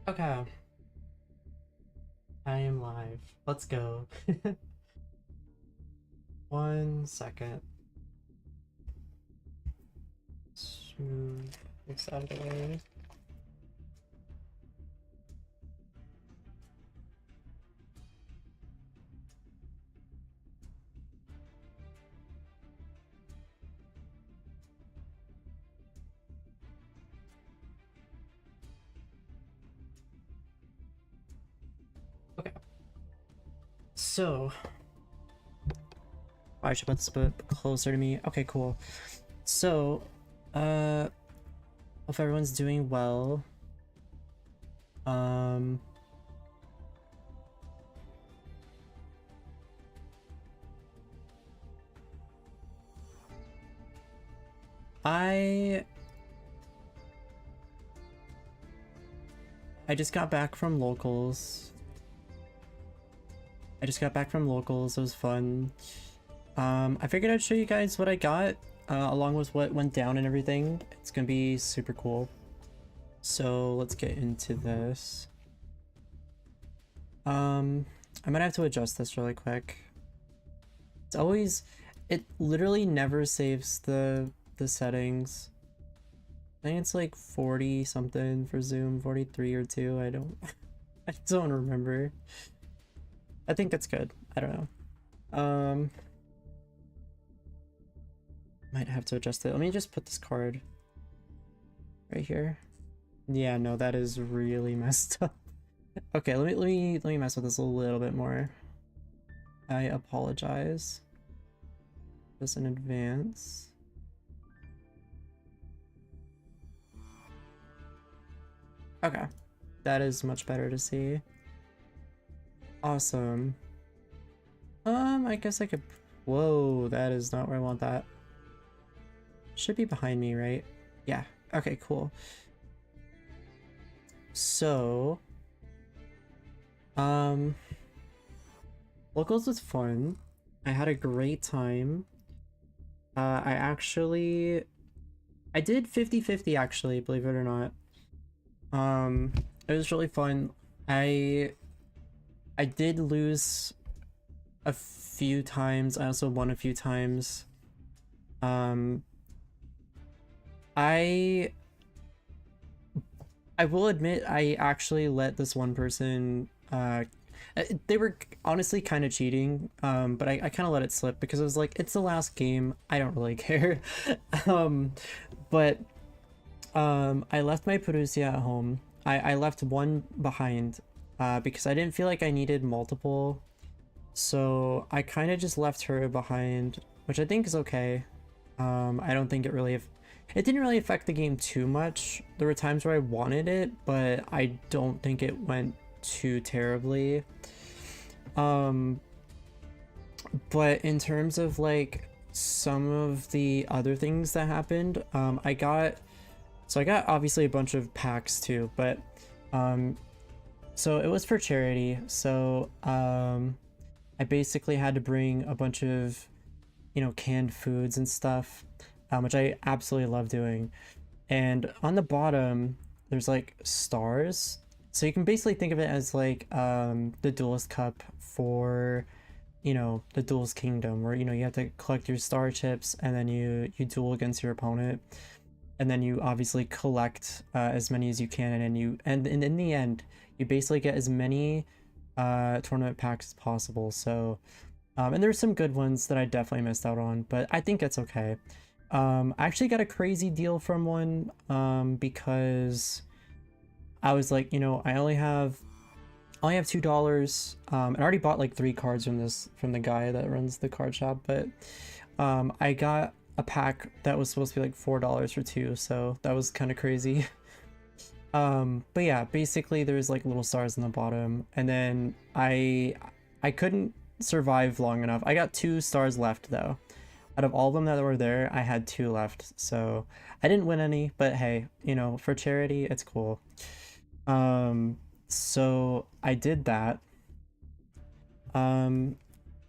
Okay, I am live. Let's go. 1 second. Mix out of the way. Okay. So, I should put this a bit closer to me. Okay, cool. So, hope everyone's doing well. Um, I just got back from locals. It was fun. I figured I'd show you guys what I got, along with what went down and everything. It's gonna be super cool. So let's get into this. I might have to adjust this really quick. It literally never saves the settings. I think it's like 40 something for zoom, 43 or 2. I don't remember. I think that's good. I don't know. Might have to adjust it. Let me just put this card right here. Yeah, no, that is really messed up. Okay, let me mess with this a little bit more. I apologize. Just in advance. Okay, that is much better to see. Awesome. I guess I could. Whoa, that is not where I want that. Should be behind me, right? Yeah. Okay, cool. So, locals was fun. I had a great time. I did 50-50 actually, believe it or not. It was really fun. I did lose a few times. I also won a few times. I will admit I actually let this one person they were honestly kind of cheating, but I kind of let it slip because I was like, it's the last game, I don't really care. But I left my Perusia at home. I left one behind because I didn't feel like I needed multiple, so I kind of just left her behind, which I think is okay. I don't think it didn't really affect the game too much. There were times where I wanted it, but I don't think it went too terribly. But in terms of like some of the other things that happened, I got obviously a bunch of packs too, but so it was for charity. So I basically had to bring a bunch of, canned foods and stuff, which I absolutely love doing. And on the bottom, there's like stars. So you can basically think of it as like the Duelist Cup for, the Duelist Kingdom, where, you have to collect your star chips and then you duel against your opponent. And then you obviously collect as many as you can, and in the end, you basically get as many tournament packs as possible. So and there's some good ones that I definitely missed out on, but I think it's okay. I actually got a crazy deal from one because I was like, I only have $2. I already bought like 3 cards from the guy that runs the card shop, but I got a pack that was supposed to be like $4 for 2, so that was kind of crazy. But yeah, basically there's like little stars on the bottom, and then I couldn't survive long enough. I got 2 stars left though. Out of all of them that were there, I had 2 left, so I didn't win any, but hey, for charity, it's cool. So I did that.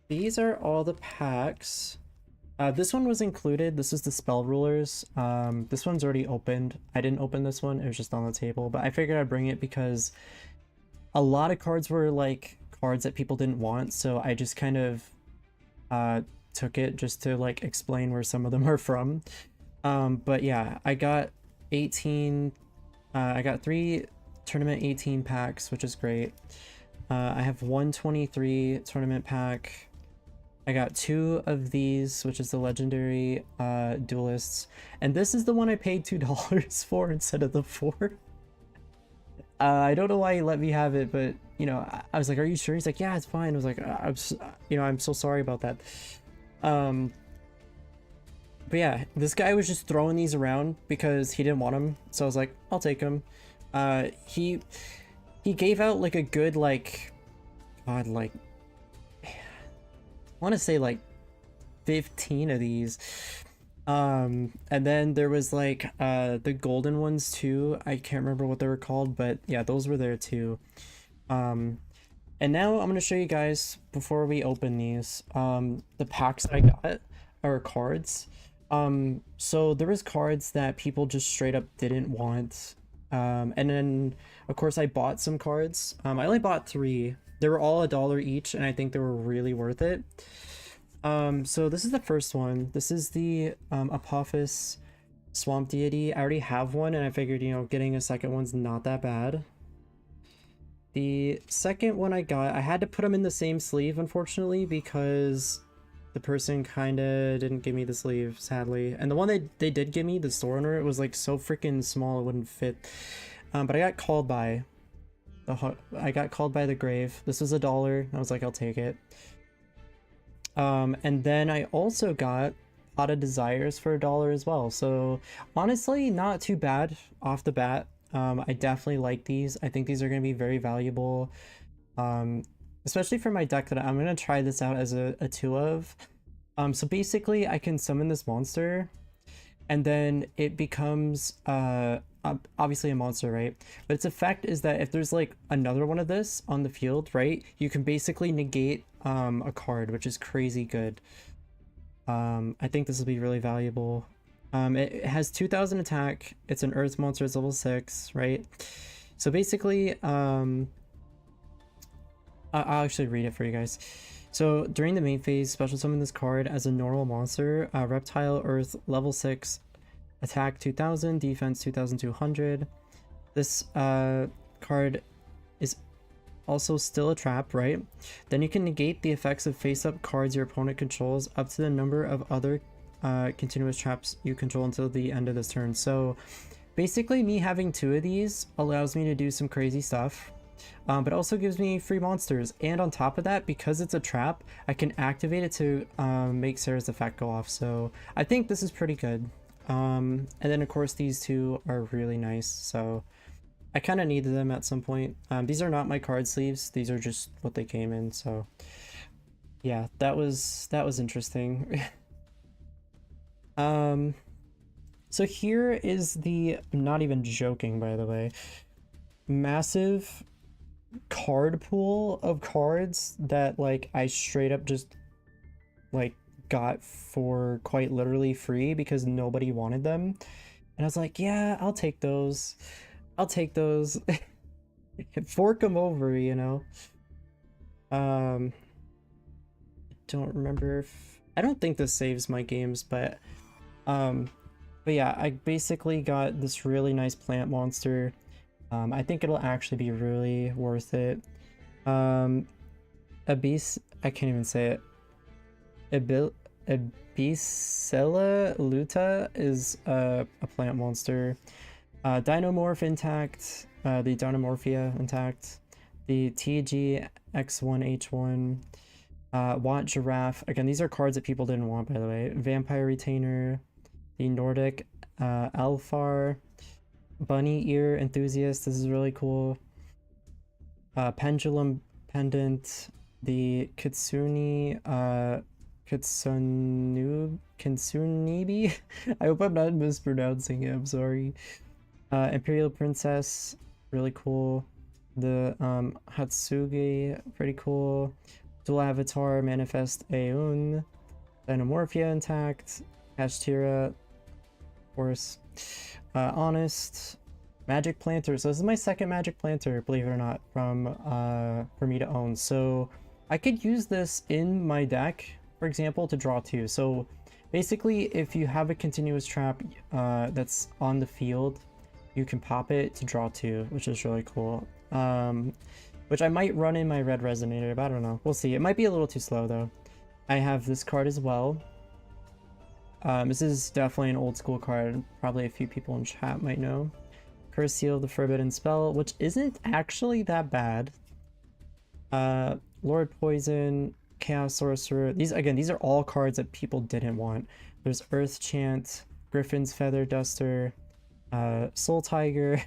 These are all the packs. This one was included. This is the spell rulers. This one's already opened. I didn't open this one. It was just on the table, but I figured I'd bring it because a lot of cards were like cards that people didn't want. So I just kind of took it just to like explain where some of them are from. But yeah, I got 18. I got 3 tournament 18 packs, which is great. I have 123 tournament pack. I got 2 of these, which is the legendary duelists, and this is the one I paid $2 for instead of the 4. I don't know why he let me have it, but you know, I was like, "Are you sure?" He's like, "Yeah, it's fine." I was like, I'm so sorry about that." But yeah, this guy was just throwing these around because he didn't want them, so I was like, "I'll take them." He gave out like a good like, God, like I want to say like 15 of these. And then there was like the golden ones too. I can't remember what they were called, but yeah, those were there too. And now I'm gonna show you guys before we open these the packs I got or cards. So there was cards that people just straight up didn't want. And then of course I bought some cards. I only bought 3. They were all $1 each, and I think they were really worth it. So this is the first one. This is the Apophis Swamp Deity. I already have one, and I figured, you know, getting a second one's not that bad. The second one I got, I had to put them in the same sleeve, unfortunately, because the person kind of didn't give me the sleeve, sadly. And the one they did give me, the store owner, it was like so freaking small it wouldn't fit. But I got called by the grave. This was $1. I was like, I'll take it. And then I also got Pot of Desires for $1 as well. So honestly, not too bad off the bat. I definitely like these. I think these are going to be very valuable, especially for my deck that I'm going to try this out as a 2 of. So basically I can summon this monster, and then it becomes obviously a monster, right? But its effect is that if there's like another one of this on the field, right, you can basically negate a card, which is crazy good. I think this will be really valuable. It has 2000 attack. It's an earth monster. It's level 6, right? So basically, I'll actually read it for you guys. So during the main phase, special summon this card as a normal monster. Reptile, earth, level 6, attack 2000, defense 2200. This card is also still a trap, right? Then you can negate the effects of face-up cards your opponent controls up to the number of other continuous traps you control until the end of this turn. So basically me having 2 of these allows me to do some crazy stuff, but also gives me free monsters. And on top of that, because it's a trap, I can activate it to make Sarah's effect go off. So I think this is pretty good. And then of course these 2 are really nice, so I kind of needed them at some point. These are not my card sleeves, these are just what they came in. So yeah, that was interesting. So here is the, I'm not even joking, by the way, massive card pool of cards that like I straight up just like got for quite literally free because nobody wanted them, and I was like, yeah, I'll take those. Fork them over, you know. Don't remember if, I don't think this saves my games, but yeah, I basically got this really nice plant monster. I think it'll actually be really worth it. Abyss, I can't even say it. Abyssella luta is a plant monster. Dinomorph intact, the Dinomorphia intact, the TGX1H1, Want Giraffe. Again, these are cards that people didn't want, by the way. Vampire Retainer, the Nordic Alfar, Bunny Ear Enthusiast. This is really cool. Pendulum Pendant, the Kitsune, Kitsunibi. I hope I'm not mispronouncing it, I'm sorry. Imperial Princess, really cool. The Hatsuge, pretty cool. Dual Avatar, Manifest Aeon. Dynamorphia intact, Kashtira, of course, Honest, Magic Planter. So this is my second Magic Planter, believe it or not, from for me to own. So I could use this in my deck, for example, to draw 2. So basically, if you have a continuous trap that's on the field, you can pop it to draw 2, which is really cool. Which I might run in my red resonator, but I don't know. We'll see. It might be a little too slow though. I have this card as well. This is definitely an old school card. Probably a few people in chat might know. Curse Seal, the Forbidden Spell, which isn't actually that bad. Lord Poison, Chaos Sorcerer. These are all cards that people didn't want. There's Earth Chant, Griffin's Feather Duster, Soul Tiger,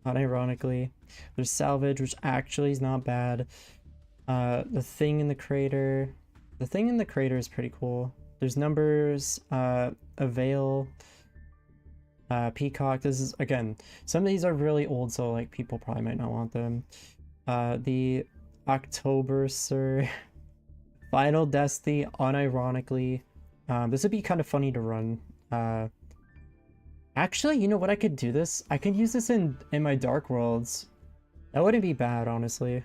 unironically. There's Salvage, which actually is not bad. The Thing in the Crater. The Thing in the Crater is pretty cool. There's Numbers, Avail, Peacock. This is, again, some of these are really old, so like people probably might not want them. The October Sir, Final Destiny, unironically. This would be kind of funny to run. Actually, you know what? I could do this. I could use this in my Dark Worlds. That wouldn't be bad, honestly.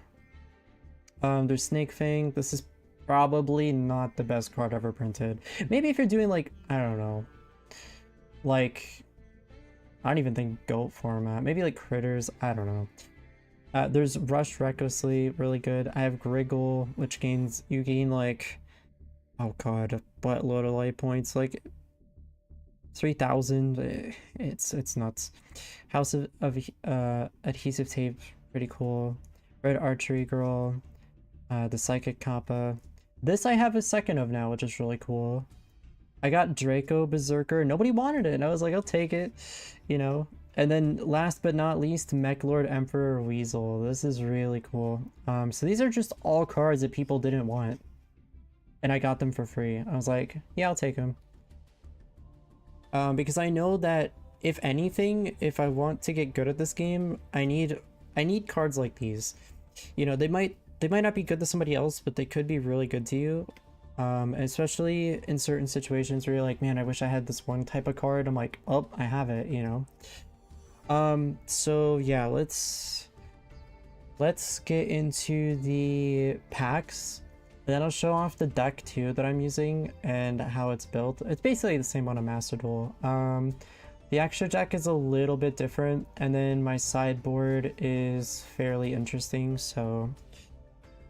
There's Snake Fang. This is probably not the best card ever printed. Maybe if you're doing like, I don't know, like, I don't even think GOAT format. Maybe like Critters. I don't know. There's Rush Recklessly, really good. I have Griggle, which you gain like, oh god, a buttload of light points, like 3,000. It's nuts. House of Adhesive Tape, pretty cool. Red Archery Girl, the Psychic Kappa. This I have a second of now, which is really cool. I got Draco Berserker. Nobody wanted it, and I was like, I'll take it, you know. And then last but not least, Mech Lord Emperor Weasel. This is really cool. So these are just all cards that people didn't want, and I got them for free. I was like, yeah, I'll take them. Because I know that if anything, if I want to get good at this game, I need cards like these. You know, they might not be good to somebody else, but they could be really good to you. Especially in certain situations where you're like, man, I wish I had this one type of card. I'm like, oh, I have it, you know. So yeah, let's get into the packs. Then I'll show off the deck too that I'm using and how it's built. It's basically the same one on Master Duel. The extra deck is a little bit different, and then my sideboard is fairly interesting, so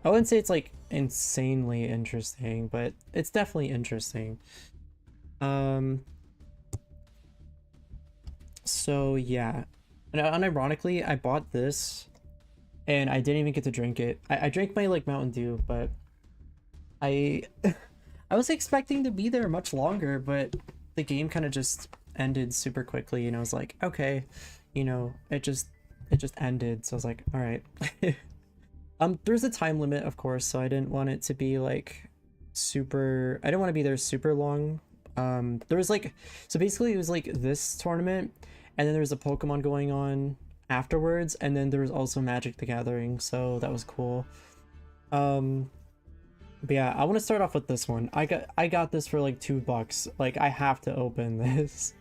I wouldn't say it's like insanely interesting, but it's definitely interesting. So yeah, and unironically, I bought this and I didn't even get to drink it. I drank my like Mountain Dew, but I was expecting to be there much longer, but the game kind of just ended super quickly, and I was like, okay, you know, it just ended, so I was like, all right. There's a time limit, of course, so I didn't want it to be like super, I didn't want to be there super long. There was like, so basically it was like this tournament, and then there was a Pokemon going on afterwards, and then there was also Magic the Gathering, so that was cool. But yeah, I want to start off with this one. I got this for like $2. Like, I have to open this.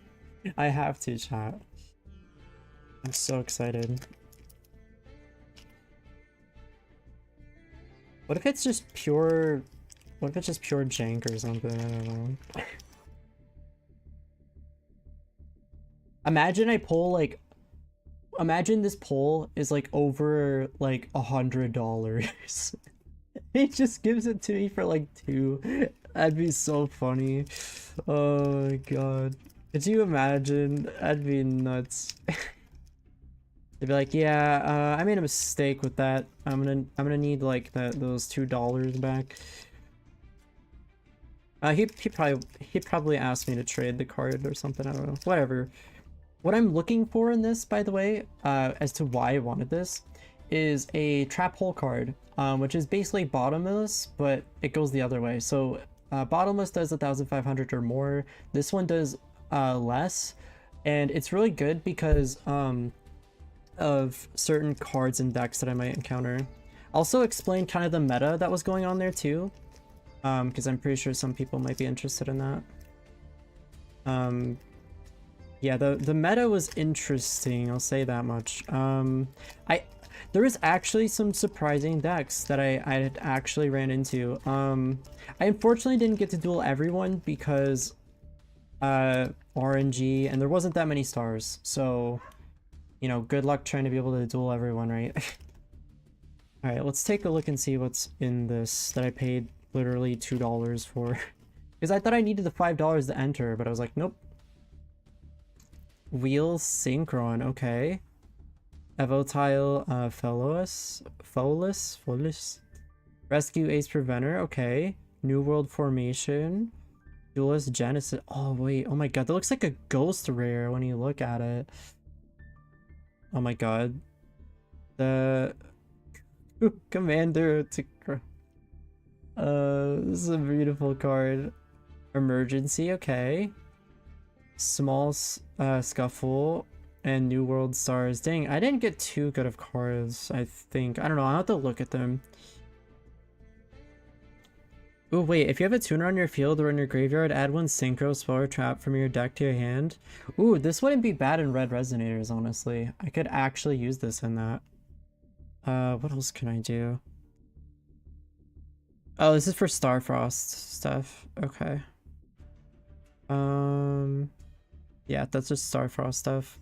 I have to, chat. I'm so excited. What if it's just pure... What if it's just pure jank or something? I don't know. Imagine I pull like... Imagine this pull is like over like $100. It just gives it to me for like 2. That'd be so funny. Oh my god. Could you imagine? That'd be nuts. They'd be like, yeah, I made a mistake with that. I'm gonna need like those $2 back. He'd probably ask me to trade the card or something. I don't know. Whatever. What I'm looking for in this, by the way, as to why I wanted this, is a trap hole card, which is basically bottomless, but it goes the other way. So bottomless does 1,500 or more. This one does less, and it's really good because of certain cards and decks that I might encounter. Also explain kind of the meta that was going on there too. because I'm pretty sure some people might be interested in that. Yeah, the meta was interesting, I'll say that much. There was actually some surprising decks that I had actually ran into. I unfortunately didn't get to duel everyone because RNG, and there wasn't that many stars, so you know, good luck trying to be able to duel everyone, right? Alright, let's take a look and see what's in this that I paid literally $2 for. Because I thought I needed the $5 to enter, but I was like, nope. Wheel Synchron, okay. Evotile Folus. Rescue Ace Preventer, okay. New World Formation. Duelist Genesis. Oh wait, oh my god, that looks like a ghost rare when you look at it. Oh my god. The Commander to this is a beautiful card. Emergency, okay. Small Scuffle and New World Stars. Dang, I didn't get too good of cards, I think. I don't know, I'll have to look at them. Oh wait, if you have a tuner on your field or in your graveyard, add one Synchro Spell or Trap from your deck to your hand. Ooh, this wouldn't be bad in Red Resonators, honestly. I could actually use this in that. What else can I do? Oh, this is for Starfrost stuff. Okay. Yeah, that's just Starfrost stuff.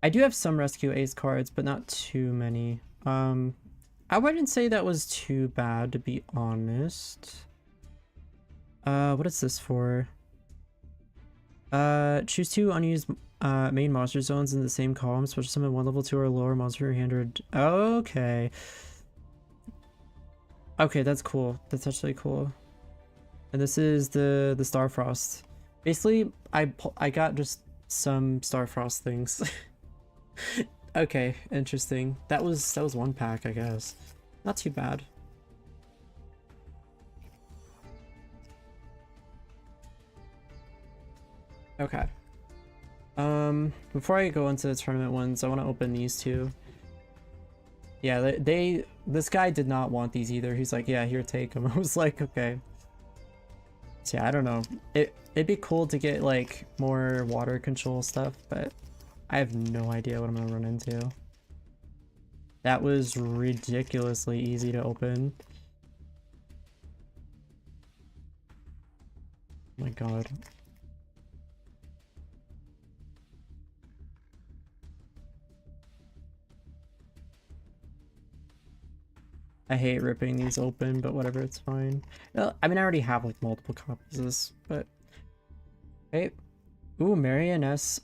I do have some Rescue Ace cards, but not too many. I wouldn't say that was too bad, to be honest. What is this for? Choose 2 unused main monster zones in the same column. Special summon 1 level 2 or lower monster in your hand or... Okay. Okay, that's cool. That's actually cool. And this is the Starfrost. Basically, I got just some Starfrost things. Okay, interesting. That was one pack, I guess. Not too bad. Okay. Before I go into the tournament ones, I want to open these two. Yeah, this guy did not want these either. He's like, yeah, here, take them. I was like, okay. So yeah, I don't know. It'd be cool to get like more water control stuff, but I have no idea what I'm gonna run into. That was ridiculously easy to open. Oh my god. I hate ripping these open, but whatever, it's fine. I mean, I already have like multiple copies of this, but... Okay. Ooh, Marioness,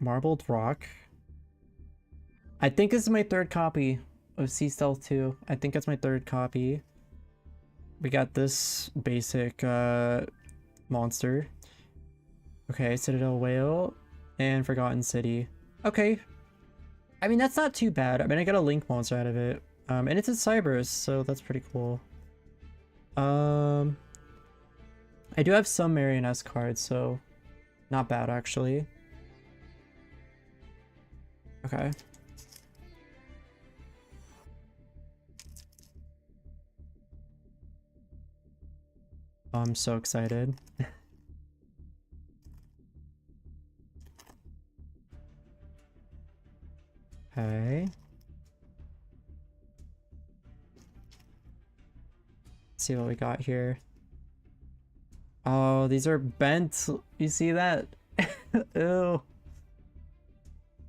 Marbled Rock. I think this is my 3rd copy of Sea Stealth 2. I think it's my 3rd copy. We got this basic, monster. Okay, Citadel Whale, and Forgotten City. Okay. I mean, that's not too bad. I mean, I got a Link monster out of it. And it's a Cyberus, so that's pretty cool. I do have some Marioness cards, so not bad, actually. Okay. Oh, I'm so excited. Okay. See what we got here. Oh, these are bent. You see that? Ew.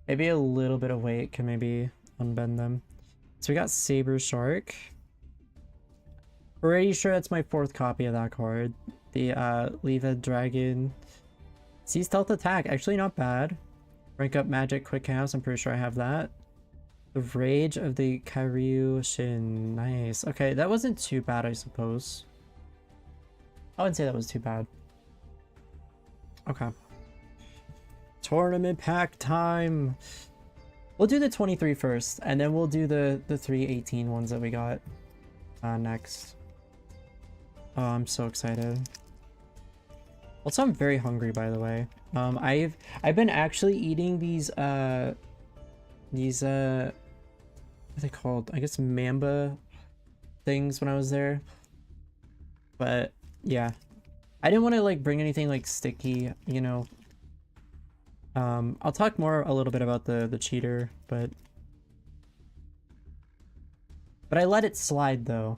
Maybe a little bit of weight can maybe unbend them. So we got Saber Shark. Pretty sure that's my 4th copy of that card. The Leva Dragon. Sea Stealth Attack. Actually not bad. Rank up Magic Quick Chaos. I'm pretty sure I have that. The Rage of the Kaiba Shin. Nice. Okay, that wasn't too bad, I suppose. I wouldn't say that was too bad. Okay. Tournament pack time! We'll do the 23 first, and then we'll do the 318 ones that we got next. Oh, I'm so excited. Also, I'm very hungry, by the way. I've been actually eating these what are they called? I guess Mamba things when I was there. But yeah. I didn't want to like bring anything like sticky, you know. I'll talk more a little bit about the cheater, but I let it slide though,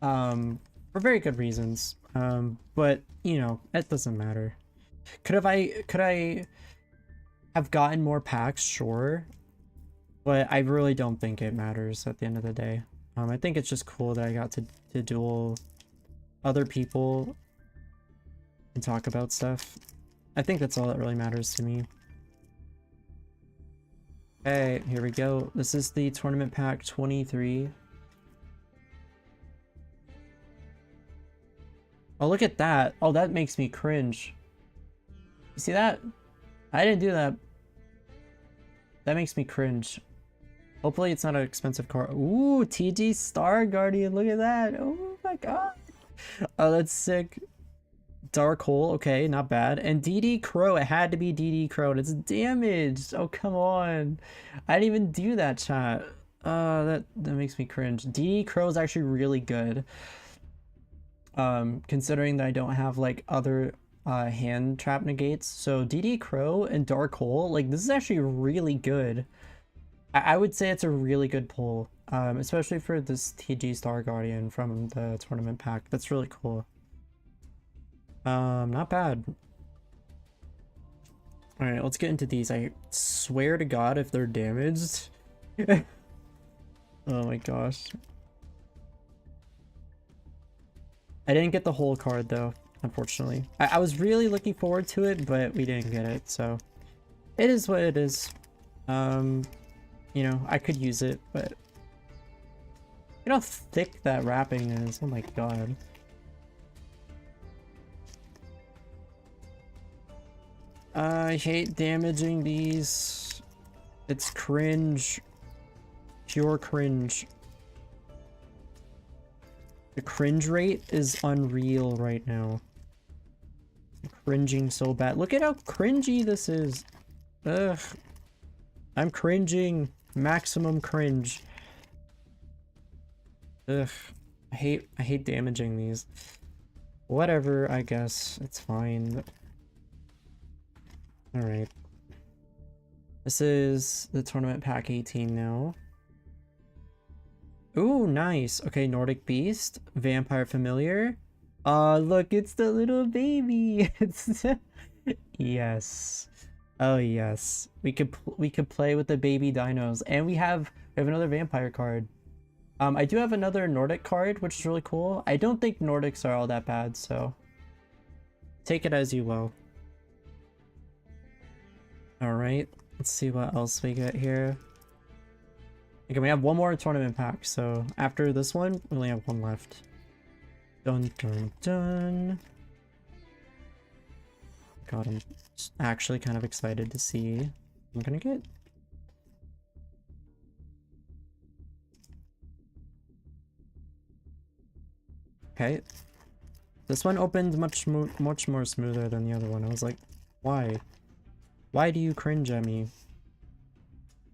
for very good reasons. But you know, it doesn't matter. Could I have gotten more packs? Sure, but I really don't think it matters at the end of the day. I think it's just cool that I got to duel other people and talk about stuff. I think that's all that really matters to me. Okay, here we go. This is the tournament pack 23. Oh, look at that. Oh, that makes me cringe. You see that? I didn't do that. That makes me cringe. Hopefully it's not an expensive card. Ooh, TG Star Guardian. Look at that. Oh my god. Oh, that's sick. Dark Hole. Okay, not bad. And DD Crow. It had to be DD Crow. And it's damaged. Oh, come on. I didn't even do that, chat. That makes me cringe. DD Crow is actually really good. Considering that I don't have like other hand trap negates. So DD Crow and Dark Hole, like this is actually really good. I would say it's a really good pull, especially for this TG Star Guardian from the tournament pack. That's really cool. Not bad. All right, let's get into these. I swear to God, if they're damaged. Oh my gosh. I didn't get the whole card though, unfortunately. I was really looking forward to it, but we didn't get it, so it is what it is. You know, I could use it, but you know how thick that wrapping is. Oh my god. I hate damaging these. It's cringe. Pure cringe. The cringe rate is unreal right now. I'm cringing so bad. Look at how cringy this is. Ugh. I'm cringing. Maximum cringe. Ugh. I hate damaging these. Whatever, I guess. It's fine. Alright. This is the tournament pack 18 now. Ooh, nice. Okay, Nordic Beast, Vampire Familiar. Look, it's the little baby. It's yes. Oh yes. We could play with the baby dinos, and we have another vampire card. I do have another Nordic card, which is really cool. I don't think Nordics are all that bad, so take it as you will. All right. Let's see what else we get here. Okay, we have one more tournament pack, so after this one, we only have one left. Dun dun dun. God, I'm actually kind of excited to see what I'm gonna get. Okay. This one opened much more smoother than the other one. I was like, why? Why do you cringe at me?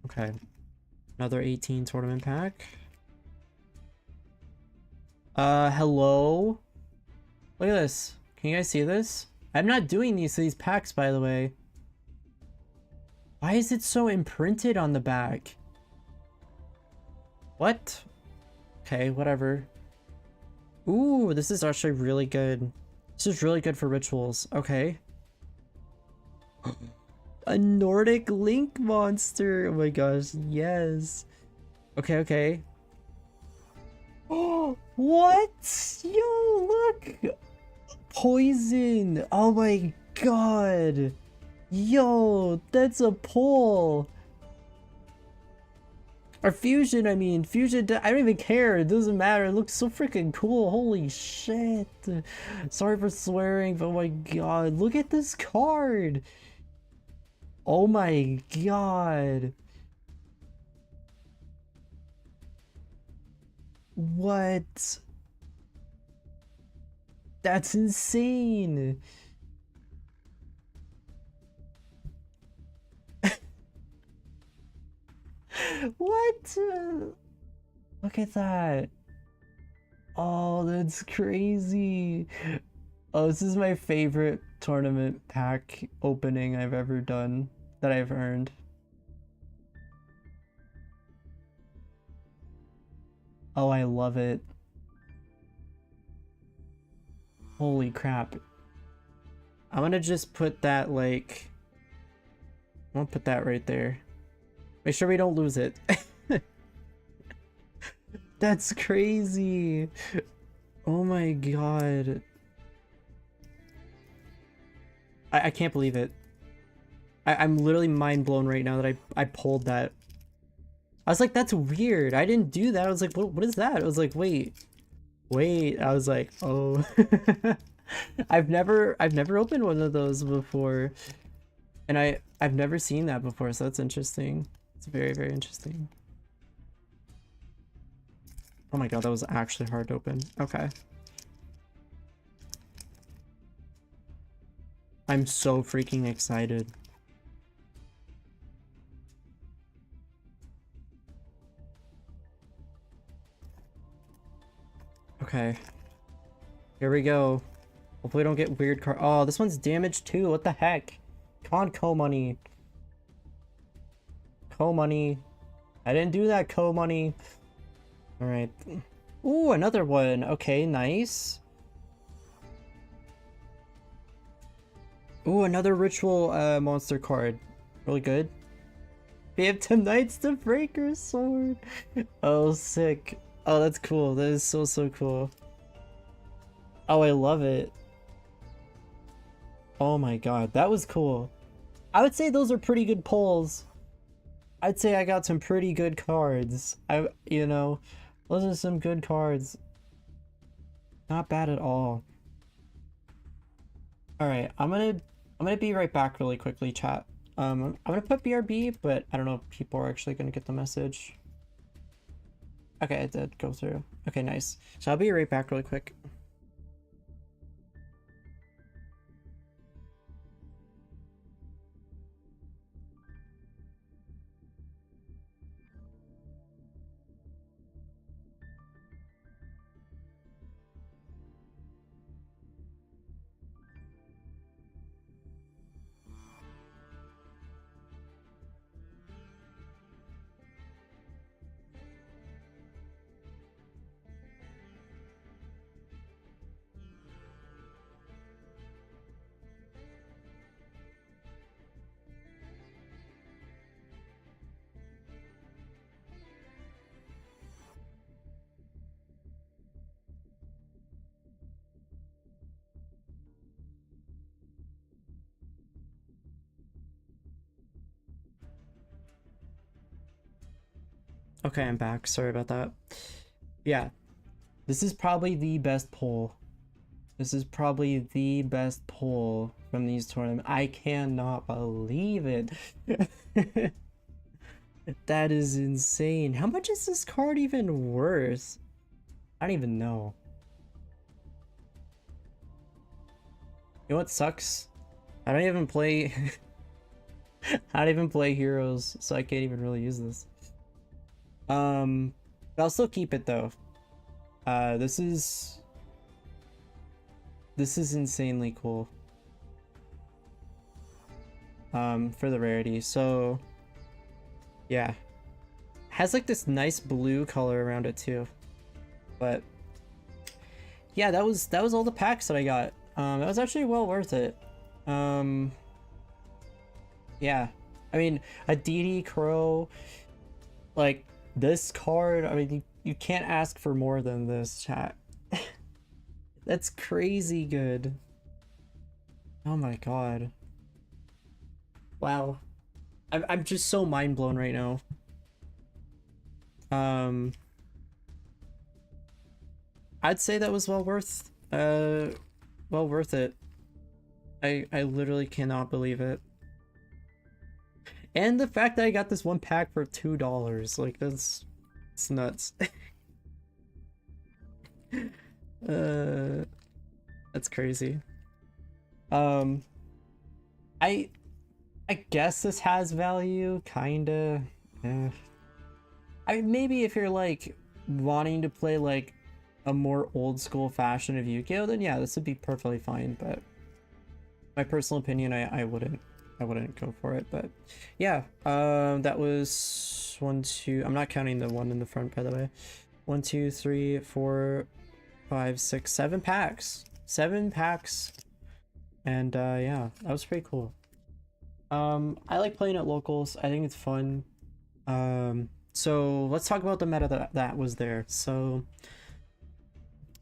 Okay. Another 18 tournament pack. Hello? Look at this. Can you guys see this? I'm not doing these packs, by the way. Why is it so imprinted on the back? What? Okay, whatever. Ooh, this is actually really good. This is really good for rituals. Okay. A Nordic Link monster. Oh my gosh, yes. Okay, okay. Oh, what? Yo, look. Poison. Oh my god. Yo, that's a pull. Or fusion, I mean. Fusion, I don't even care. It doesn't matter. It looks so freaking cool. Holy shit. Sorry for swearing, but oh my god. Look at this card. Oh my god. What? That's insane. What? Look at that. Oh, that's crazy. Oh, this is my favorite tournament pack opening I've ever done that I've earned. Oh, I love it. Holy crap. I'm gonna just put that like... I'm gonna put that right there. Make sure we don't lose it. That's crazy. Oh my god. I can't believe it. I'm literally mind blown right now that I pulled that. I was like, that's weird. I didn't do that. I was like, what is that? I was like, wait. I was like, oh. I've never opened one of those before. And I've never seen that before, so that's interesting. It's very, very interesting. Oh my god, that was actually hard to open. Okay. I'm so freaking excited. Okay. Here we go. Hopefully we don't get weird card. Oh, this one's damaged too. What the heck? Come on, Co-Money. Co-Money. I didn't do that, Co-Money. Alright. Ooh, another one. Okay, nice. Ooh, another ritual monster card. Really good. Phantom Knight's the Breaker Sword. Oh, sick. Oh, that's cool. That is so, so cool. Oh, I love it. Oh my god, that was cool. I would say those are pretty good pulls. I'd say I got some pretty good cards. You know, those are some good cards. Not bad at all. All right, I'm gonna be right back really quickly, chat. I'm gonna put BRB, but I don't know if people are actually gonna get the message. Okay, it did go through. Okay, nice. So I'll be right back really quick. Okay, I'm back. Sorry about that. Yeah, this is probably the best pull. This is probably the best pull from these tournaments. I cannot believe it. That is insane. How much is this card even worth? I don't even know. You know what sucks? I don't even play... I don't even play heroes, so I can't even really use this. But I'll still keep it though. This is insanely cool. For the rarity. So yeah. Has like this nice blue color around it too. But yeah, that was all the packs that I got. That was actually well worth it. Yeah. I mean, a DD Crow, like this card, I mean, you can't ask for more than this, chat. That's crazy good. Oh my god. Wow. I'm just so mind blown right now. I'd say that was well worth it. I literally cannot believe it. And the fact that I got this one pack for $2, like it's nuts. That's crazy. I guess this has value, kinda. I mean, maybe if you're like wanting to play like a more old school fashion of Yu-Gi-Oh, then yeah, this would be perfectly fine. But my personal opinion, I wouldn't go for it. But yeah, that was 1, 2. I'm not counting the one in the front, by the way. 1, 2, 3, 4, 5, 6, 7 packs. 7 packs. And yeah, that was pretty cool. I like playing at locals. I think it's fun. So let's talk about the meta that was there. So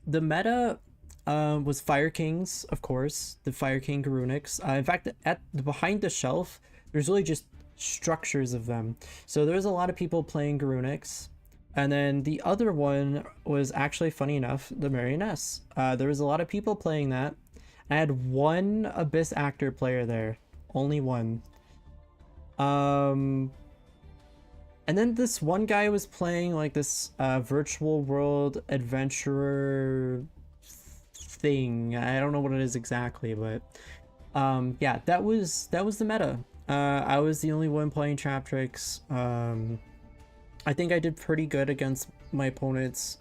the meta was Fire Kings, of course, the Fire King Runics. In fact, at the behind the shelf, there's really just structures of them. So there's a lot of people playing Runics. And then the other one was actually, funny enough, the Marionettes. There was a lot of people playing that. I had one Abyss Actor player there. Only one. And then this one guy was playing like this virtual world adventurer thing. I don't know what it is exactly, but yeah, that was the meta. I was the only one playing Trap Tricks. I think I did pretty good against my opponents.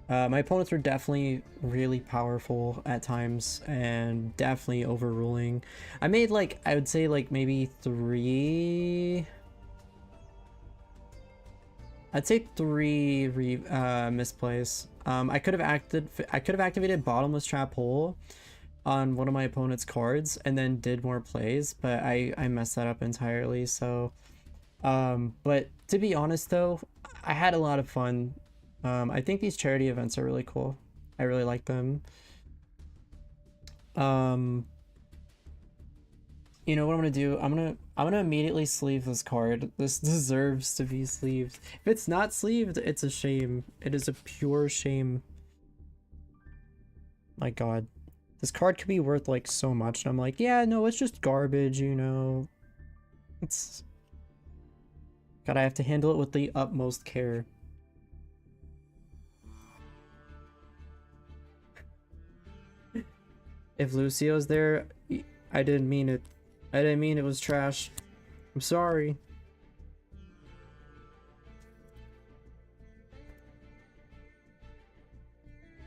My opponents were definitely really powerful at times and definitely overruling. I made like, I would say like maybe 3... I'd say 3 misplays. I could have activated Bottomless Trap Hole on one of my opponent's cards and then did more plays, but I messed that up entirely. So, but to be honest though, I had a lot of fun. I think these charity events are really cool. I really like them. You know what I'm gonna do? I'm gonna immediately sleeve this card. This deserves to be sleeved. If it's not sleeved, it's a shame. It is a pure shame. My god. This card could be worth like so much, and I'm like, yeah, no, it's just garbage, you know. It's... God, I have to handle it with the utmost care. If Lucio's there, I didn't mean it. I didn't mean it was trash. I'm sorry.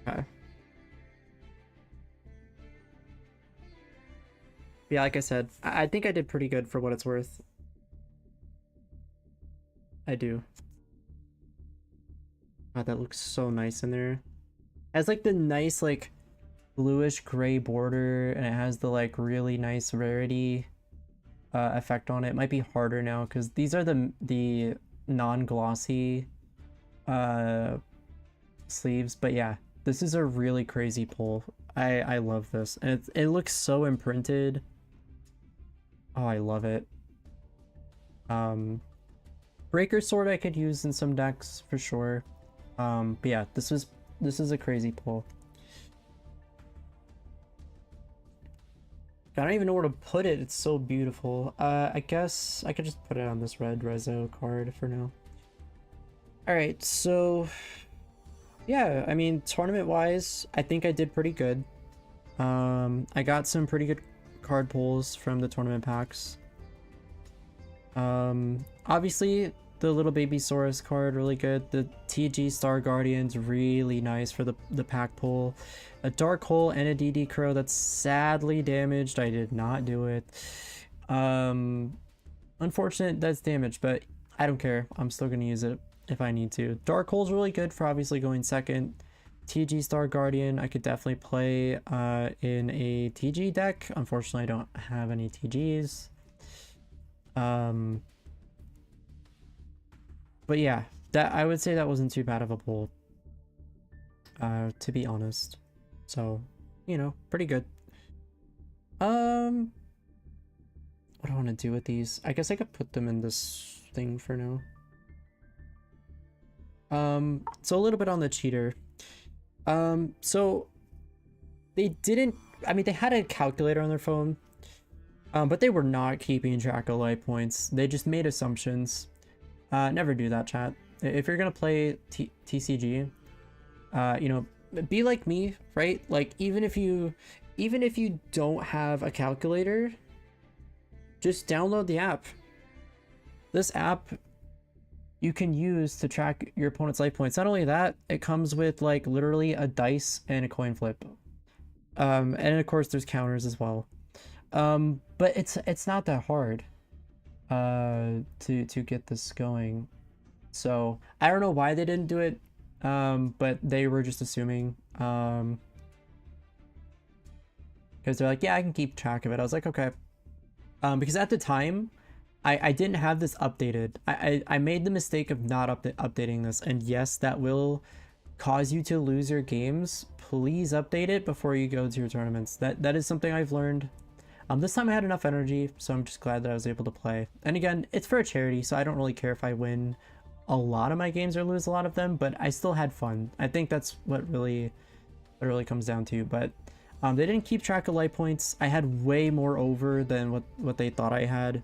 Okay. Yeah, like I said, I think I did pretty good for what it's worth. I do. God, that looks so nice in there. It has like the nice like bluish gray border, and it has the like really nice rarity effect on it. It might be harder now because these are the non-glossy sleeves, but yeah, this is a really crazy pull. I love this, and it looks so imprinted. Oh, I love it. Breaker Sword I could use in some decks for sure. But yeah, this is a crazy pull. I don't even know where to put it. It's so beautiful. I guess I could just put it on this red Rezo card for now. Alright, so yeah, I mean, tournament-wise, I think I did pretty good. I got some pretty good card pulls from the tournament packs. Obviously, the little baby Saurus card, really good. The TG Star Guardian's really nice for the pack pull. A Dark Hole and a DD Crow that's sadly damaged. I did not do it. Unfortunate that's damaged, but I don't care. I'm still gonna use it if I need to. Dark Hole's really good for obviously going second. TG Star Guardian, I could definitely play in a TG deck. Unfortunately, I don't have any TGs. But yeah, that I would say that wasn't too bad of a pull, to be honest. So, you know, pretty good. What do I want to do with these? I guess I could put them in this thing for now. So a little bit on the cheater. So they didn't, I mean, they had a calculator on their phone, but they were not keeping track of life points. They just made assumptions. Never do that, chat. If you're gonna play TCG, you know, be like me, right? Like even if you don't have a calculator, just download the app. This app you can use to track your opponent's life points. Not only that, it comes with like literally a dice and a coin flip. And of course there's counters as well. But it's not that hard to get this going. So I don't know why they didn't do it, but they were just assuming, because they're like, yeah, I can keep track of it. I was like, okay, because at the time I didn't have this updated. I made the mistake of not updating this, and yes, that will cause you to lose your games. Please update it before you go to your tournaments. That is something I've learned. This time I had enough energy, so I'm just glad that I was able to play. And again, it's for a charity, so I don't really care if I win a lot of my games or lose a lot of them, but I still had fun. I think that's what really comes down to. But they didn't keep track of life points. I had way more over than what they thought I had.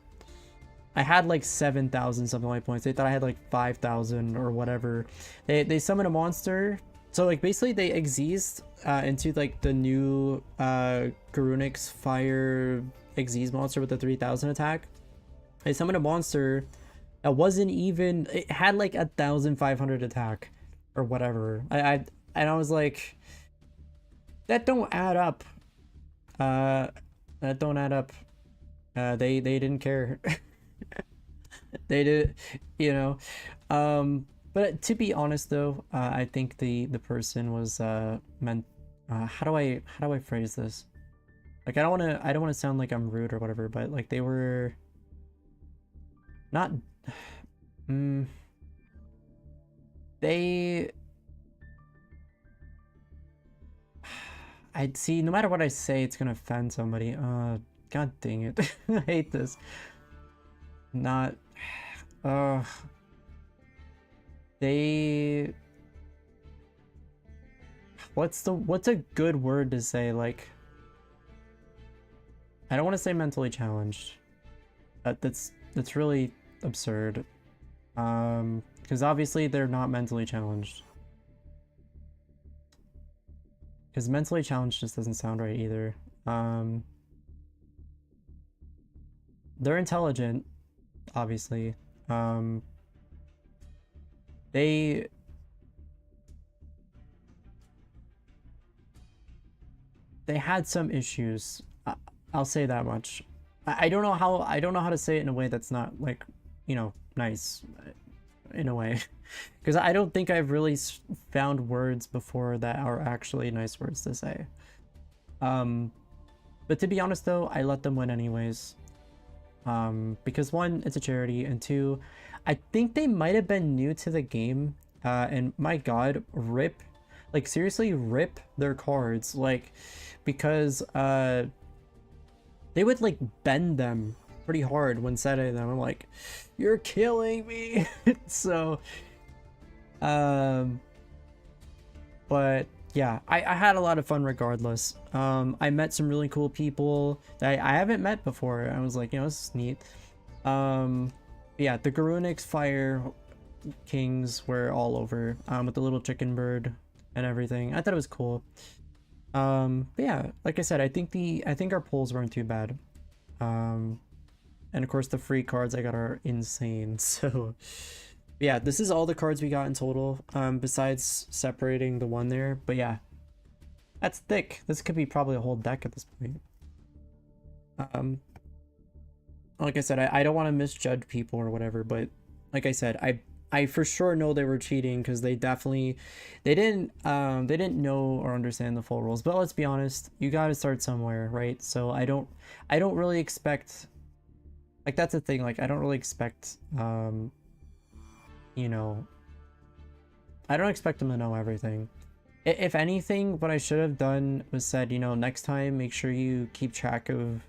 I had like 7,000 something life points. They thought I had like 5,000 or whatever. They summoned a monster. So like basically they exeased into like the new Garunix Fire Exease monster with the 3,000 attack. They summoned a monster that wasn't even, it had like 1,500 attack or whatever. And I was like, that don't add up. That don't add up. They didn't care. They did, you know. But to be honest though, I think the person was meant, how do I phrase this? Like I don't want to sound like I'm rude or whatever, but like they were not I'd see, no matter what I say, it's gonna offend somebody. God dang it. I hate this. Not they, what's a good word to say? Like, I don't want to say mentally challenged. That's really absurd. Because obviously they're not mentally challenged. Because mentally challenged just doesn't sound right either. They're intelligent, obviously. They had some issues. I'll say that much. I don't know how to say it in a way that's not like, you know, nice in a way. Because I don't think I've really found words before that are actually nice words to say. But to be honest though, I let them win anyways. Because one, it's a charity, and two, I think they might have been new to the game, and my god, rip, like seriously rip their cards, like, because they would like bend them pretty hard when setting them. I'm like, you're killing me. So but yeah, I had a lot of fun regardless. I met some really cool people that I haven't met before. I was like, you know, this is neat. Yeah, the Garunix Fire Kings were all over, with the little chicken bird and everything. I thought it was cool. But yeah, like I said, I think our polls weren't too bad. And of course the free cards I got are insane. So yeah, this is all the cards we got in total, besides separating the one there. But yeah, that's thick. This could be probably a whole deck at this point. Like I said, I don't want to misjudge people or whatever, but like I said, I for sure know they were cheating, because they didn't know or understand the full rules. But let's be honest, you got to start somewhere, right? So I don't really expect, like, that's the thing, like I don't really expect, you know, I don't expect them to know everything. If anything, what I should have done was said, you know, next time make sure you keep track of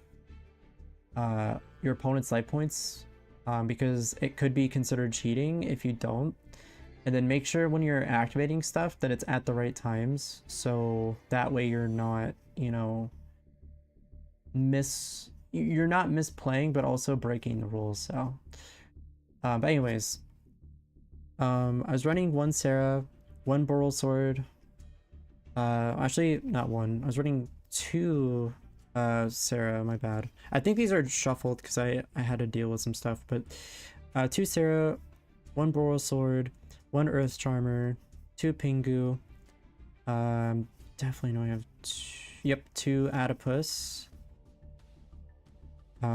your opponent's life points, because it could be considered cheating if you don't. And then make sure when you're activating stuff that it's at the right times, so that way you're not, you know, you're not misplaying but also breaking the rules. So but anyways, I was running one Sarah, one Boral Sword, actually not one, I was running two Sarah, my bad. I think these are shuffled because I had to deal with some stuff, but two Sarah, 1 Boral Sword, 1 Earth Charmer, 2 Pingu. Definitely know I have yep, 2 Adipus. 2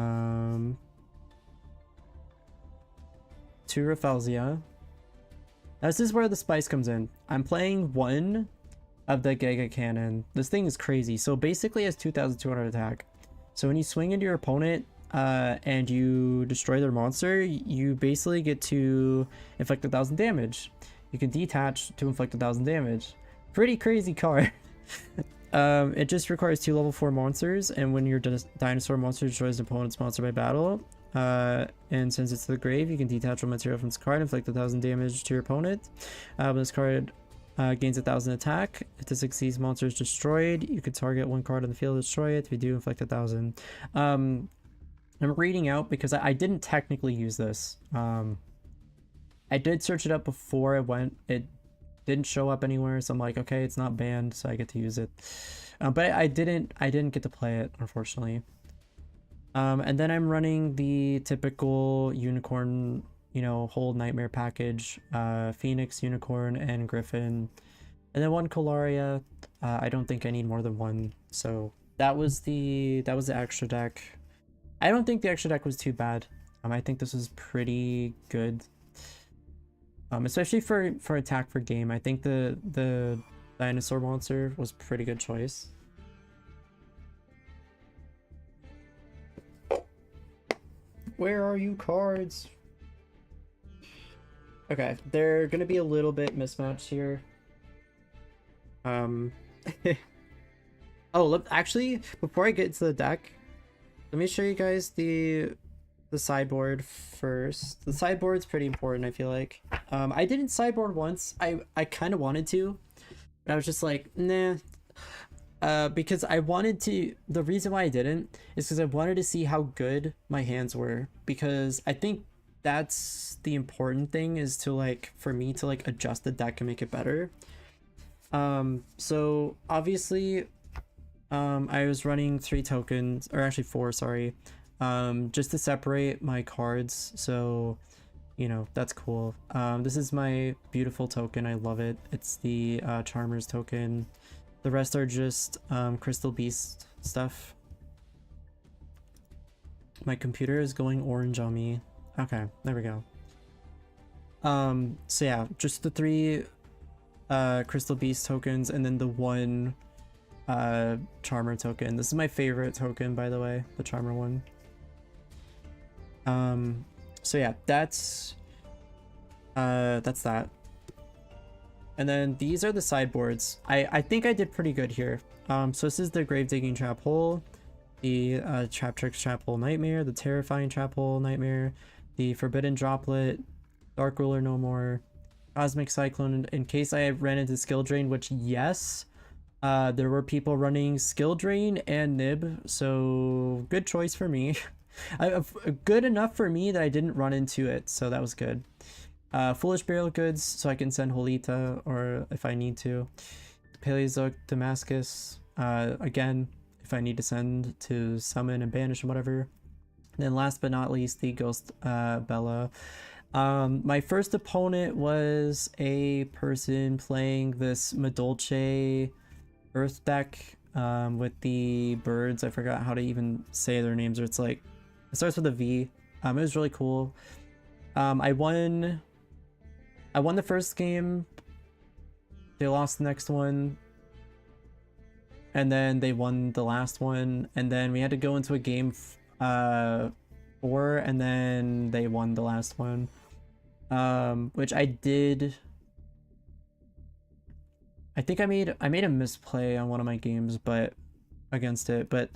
Rafflesia. This is where the spice comes in. I'm playing 1 of the Giga Cannon. This thing is crazy. So basically it has 2,200 attack. So when you swing into your opponent and you destroy their monster, you basically get to inflict 1,000 damage. You can detach to inflict 1,000 damage. Pretty crazy card. It just requires 2 level 4 monsters, and when your dinosaur monster destroys an opponent's monster by battle, and sends it to the grave, you can detach one material from this card, inflict 1,000 damage to your opponent. When this card gains 1,000 attack, if this exceeds monster is destroyed, you can target 1 card on the field to destroy it. If you do, inflict 1,000. I'm reading out because I didn't technically use this. I did search it up before I went. It didn't show up anywhere, so I'm like, okay, it's not banned, so I get to use it. But I didn't get to play it, unfortunately. And then I'm running the typical unicorn, you know, whole nightmare package, Phoenix, Unicorn, and Griffin, and then 1 Colaria. I don't think I need more than 1, so that was the extra deck. I don't think the extra deck was too bad. I think this was pretty good, especially for attack for game. I think the dinosaur monster was pretty good choice. Where are you, cards? Okay, they're gonna be a little bit mismatched here. Oh, look, actually, before I get into the deck, let me show you guys the sideboard first. The sideboard's pretty important, I feel like. I didn't sideboard once. I kind of wanted to, but I was just like, nah. Because I wanted to, the reason why I didn't is because I wanted to see how good my hands were, because I think that's the important thing, is to like, for me to like adjust the deck and make it better. So obviously, I was running 3 tokens, or actually 4, sorry, just to separate my cards. So, you know, that's cool. This is my beautiful token. I love it. It's the Charmers token. The rest are just Crystal Beast stuff. My computer is going orange on me. Okay, there we go. So yeah, just the 3 Crystal Beast tokens, and then the 1 Charmer token. This is my favorite token, by the way, the Charmer one. So yeah, that's that. And then these are the sideboards. I think I did pretty good here. So this is the Grave Digging Trap Hole, the Trap Tricks Trap Hole Nightmare, the Terrifying Trap Hole Nightmare, the Forbidden Droplet, Dark Ruler No More, Cosmic Cyclone, in case I ran into Skill Drain, which yes, there were people running Skill Drain and Nib, so good choice for me. Good enough for me that I didn't run into it, so that was good. Foolish Burial Goods, so I can send Holita, or if I need to. Paleozoic Damascus, again, if I need to send to summon and banish and whatever. And then last but not least, the Ghost Bella. My first opponent was a person playing this Madolche Earth deck with the birds. I forgot how to even say their names, or it's like, it starts with a V. It was really cool. I won the first game, they lost the next one, and then they won the last one, and then we had to go into a game 4, and then they won the last one, which I did. I think I made a misplay on one of my games, but against it, but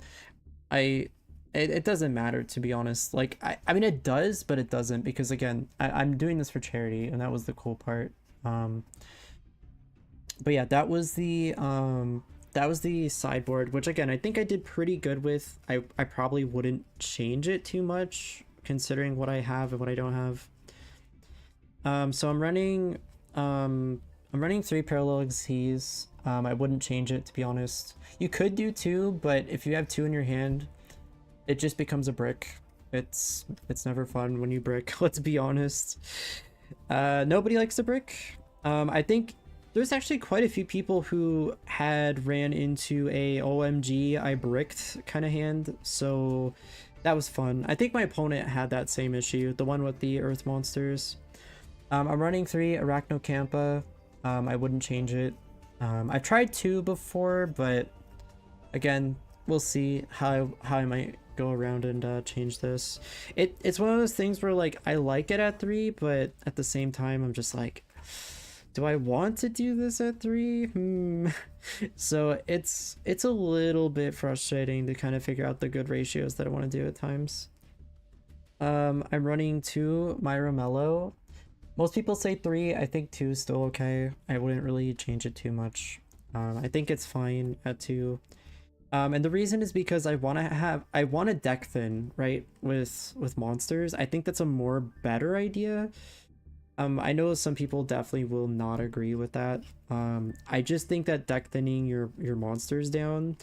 it doesn't matter, to be honest. Like, I mean, it does, but it doesn't, because again, I'm doing this for charity, and that was the cool part. But yeah, that was the sideboard, which again, I think I did pretty good with. I probably wouldn't change it too much, considering what I have and what I don't have. So I'm running 3 Parallel Xyz. I wouldn't change it, to be honest. You could do 2, but if you have 2 in your hand, it just becomes a brick. It's never fun when you brick, let's be honest. Nobody likes the brick. I think there's actually quite a few people who had ran into a OMG I bricked kind of hand, so that was fun. I think my opponent had that same issue, the one with the earth monsters. I'm running 3 Arachnocampa. I wouldn't change it. I've tried 2 before, but again, we'll see how I might go around and change this. It's one of those things where like I like it at 3, but at the same time I'm just like, do I want to do this at 3? So it's a little bit frustrating to kind of figure out the good ratios that I want to do at times. I'm running 2 Myra Mellow. Most people say 3. I think 2 is still okay. I wouldn't really change it too much. I think it's fine at 2. And the reason is because I want to deck thin, right, with monsters. I think that's a more better idea. I know some people definitely will not agree with that. I just think that deck thinning your monsters down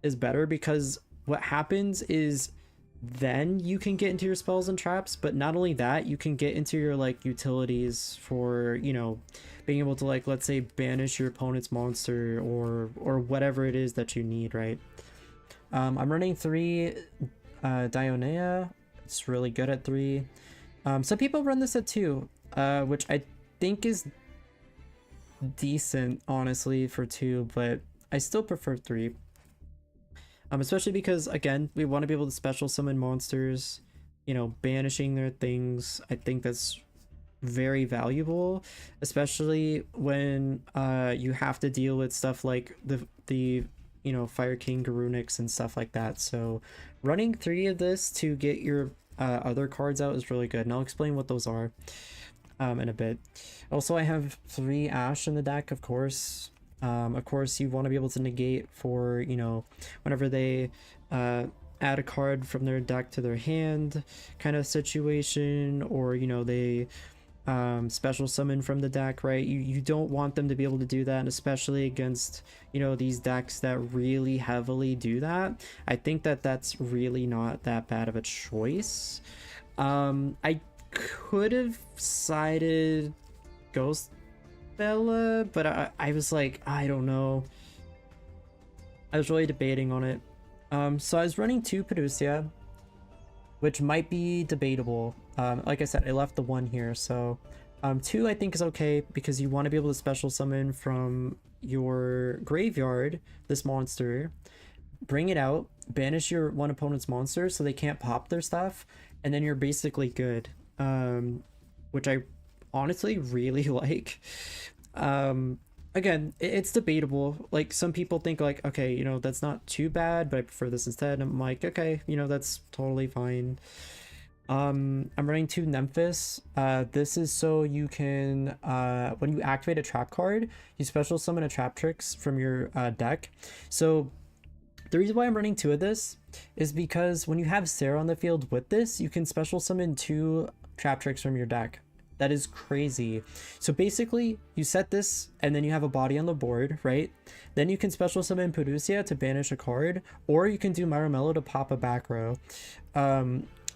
is better, because what happens is then you can get into your spells and traps, but not only that, you can get into your like utilities for, you know, being able to, like, let's say banish your opponent's monster or whatever it is that you need, right? I'm running 3 Dionea. It's really good at 3. Some people run this at 2, which I think is decent honestly for 2, but I still prefer 3. Especially because, again, we want to be able to special summon monsters, you know, banishing their things. I think that's very valuable, especially when you have to deal with stuff like the you know, Fire King Garunix and stuff like that. So running 3 of this to get your other cards out is really good, and I'll explain what those are in a bit. Also, I have 3 Ash in the deck, of course. Of course, you want to be able to negate for, you know, whenever they add a card from their deck to their hand kind of situation, or, you know, they special summon from the deck, right? You don't want them to be able to do that, and especially against, you know, these decks that really heavily do that. I think that that's really not that bad of a choice. I could have sided Ghost Bella, but I was like, I don't know. I was really debating on it. So I was running 2 Pedusia, which might be debatable. Like I said, I left the 1 here, so 2 I think is okay, because you want to be able to special summon from your graveyard this monster, bring it out, banish your one opponent's monster so they can't pop their stuff, and then you're basically good. Which I honestly really like. Again, it's debatable. Like, some people think like, okay, you know, that's not too bad, but I prefer this instead. I'm like, okay, you know, that's totally fine. I'm running 2 Nemphis. This is so you can, when you activate a trap card, you special summon a Traptrix from your deck. So the reason why I'm running 2 of this is because when you have Sarah on the field with this, you can special summon 2 Traptrix from your deck. That is crazy. So basically, you set this, and then you have a body on the board, right? Then you can special summon Pedusia to banish a card, or you can do Maramello to pop a back row,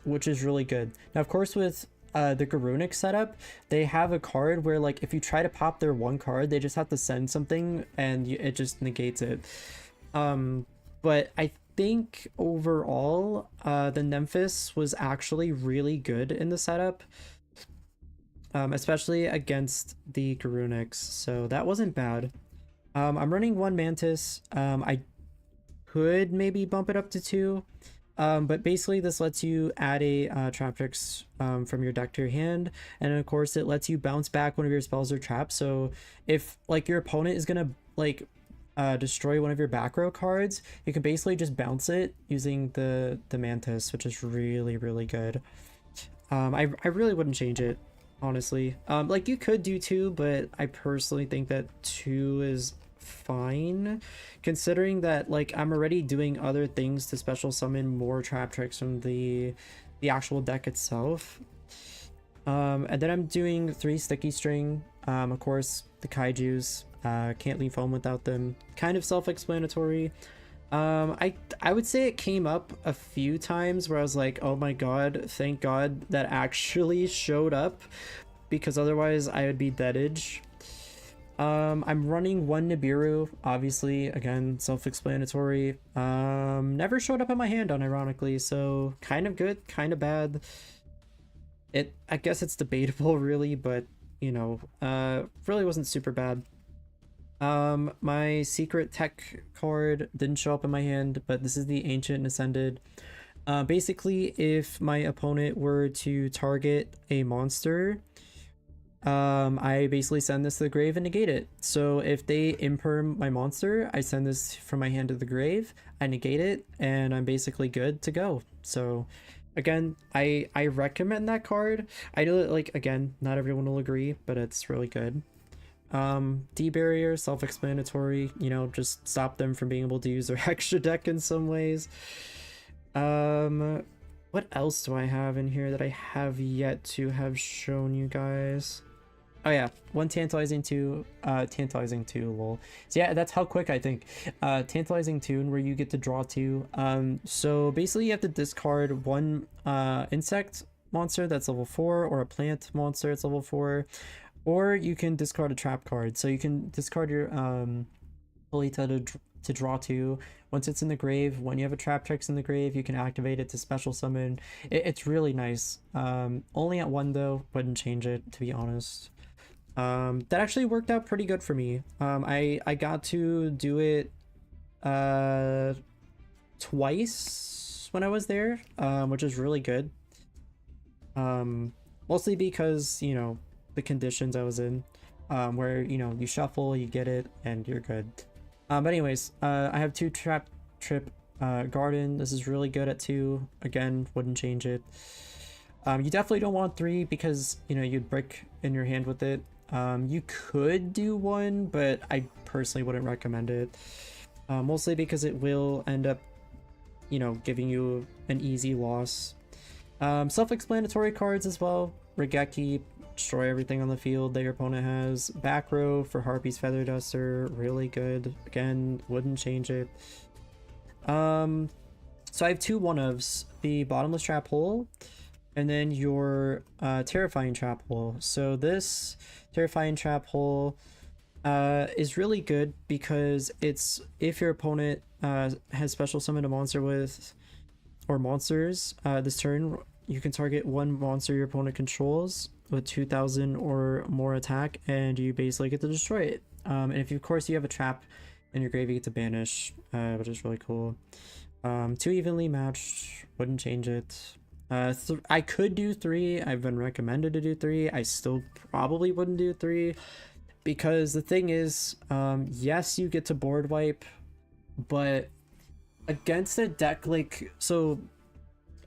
which is really good. Now, of course, with the Garunix setup, they have a card where, like, if you try to pop their 1 card, they just have to send something, and it just negates it. But I think overall, the Nemphis was actually really good in the setup. Especially against the Garunix, so that wasn't bad. I'm running 1 Mantis. I could maybe bump it up to 2, but basically this lets you add a Traptrix from your deck to your hand, and of course it lets you bounce back one of your spells or traps. So if, like, your opponent is gonna, like, destroy one of your back row cards, you can basically just bounce it using the Mantis, which is really, really good. I really wouldn't change it, honestly. Like, you could do 2, but I personally think that 2 is fine, considering that, like, I'm already doing other things to special summon more Traptrix from the actual deck itself. And then I'm doing 3 Sticky String. Of course, the Kaijus, can't leave home without them. Kind of self-explanatory. I would say it came up a few times where I was like, oh my god, thank god that actually showed up. because otherwise I would be deadage. I'm running one Nibiru, obviously, again, self-explanatory. Never showed up in my hand, unironically, so kind of good, kind of bad. I guess it's debatable, really, but, you know, really wasn't super bad. My secret tech card didn't show up in my hand, but this is the Ancient and Ascended. Basically, if my opponent were to target a monster, I basically send this to the grave and negate it. So if they imperm my monster, I send this from my hand to the grave, I negate it, and I'm basically good to go. So again, I recommend that card. I know that, like, again, not everyone will agree, but it's really good. D barrier, self-explanatory, you know, just stop them from being able to use their extra deck in some ways. What else do I have in here that I have yet to have shown you guys? Oh yeah, one tantalizing two, lol. So yeah, that's how quick I think. Tantalizing tune where you get to draw two. So basically you have to discard one insect monster that's level 4 or a plant monster that's level 4, or you can discard a trap card. So you can discard your Polita to draw two. Once it's in the grave, when you have a trap text in the grave, you can activate it to special summon. It's really nice. Only at 1 though, wouldn't change it, to be honest. That actually worked out pretty good for me. I got to do it twice when I was there, which is really good. Mostly because, you know, the conditions I was in, where, you know, you shuffle, you get it, and you're good. But anyways, I have 2 trap trip garden. This is really good at 2. Again, wouldn't change it. You definitely don't want 3 because, you know, you'd brick in your hand with it. You could do 1, but I personally wouldn't recommend it. Mostly because it will end up, you know, giving you an easy loss. Self-explanatory cards as well. Regeki, destroy everything on the field that your opponent has. Back row for Harpy's Feather Duster, really good. Again, wouldn't change it. So I have 2 one-ofs, the Bottomless Trap Hole and then your Terrifying Trap Hole. So this Terrifying Trap Hole is really good because it's if your opponent has special summoned a monster with or monsters this turn, you can target 1 monster your opponent controls with 2,000 or more attack, and you basically get to destroy it. And if of course you have a trap in your grave, you get to banish, which is really cool. 2 evenly matched, wouldn't change it. I could do 3. I've been recommended to do 3. I still probably wouldn't do 3 because the thing is, yes, you get to board wipe, but against a deck like so.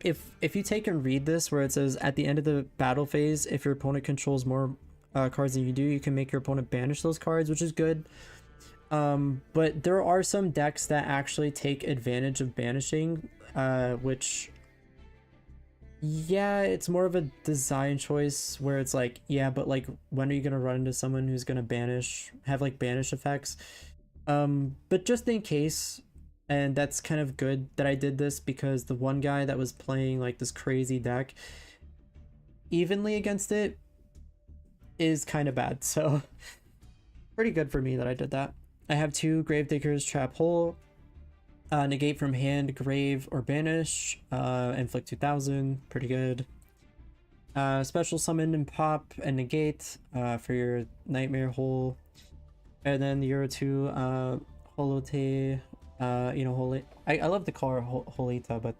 If you take and read this where it says at the end of the battle phase, if your opponent controls more cards than you do, you can make your opponent banish those cards, which is good. But there are some decks that actually take advantage of banishing, which, yeah, it's more of a design choice where it's like, yeah, but like, when are you gonna run into someone who's gonna have like banish effects? But just in case. And that's kind of good that I did this because the one guy that was playing like this crazy deck evenly against it is kind of bad. So pretty good for me that I did that. I have 2 Gravediggers Trap Hole, negate from hand, grave, or banish, inflict 2,000, pretty good. Special summon and pop and negate for your Nightmare Hole. And then the Euro 2 Holote. You know, holy, I love the color Holita, but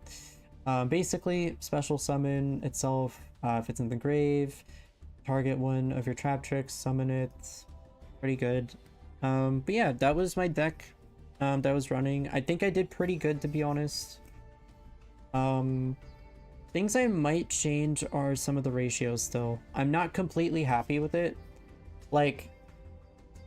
basically special summon itself if it's in the grave, target 1 of your trap tricks, summon it, pretty good. But yeah, that was my deck that was running. I think I did pretty good, to be honest. Things I might change are some of the ratios still. I'm not completely happy with it. Like,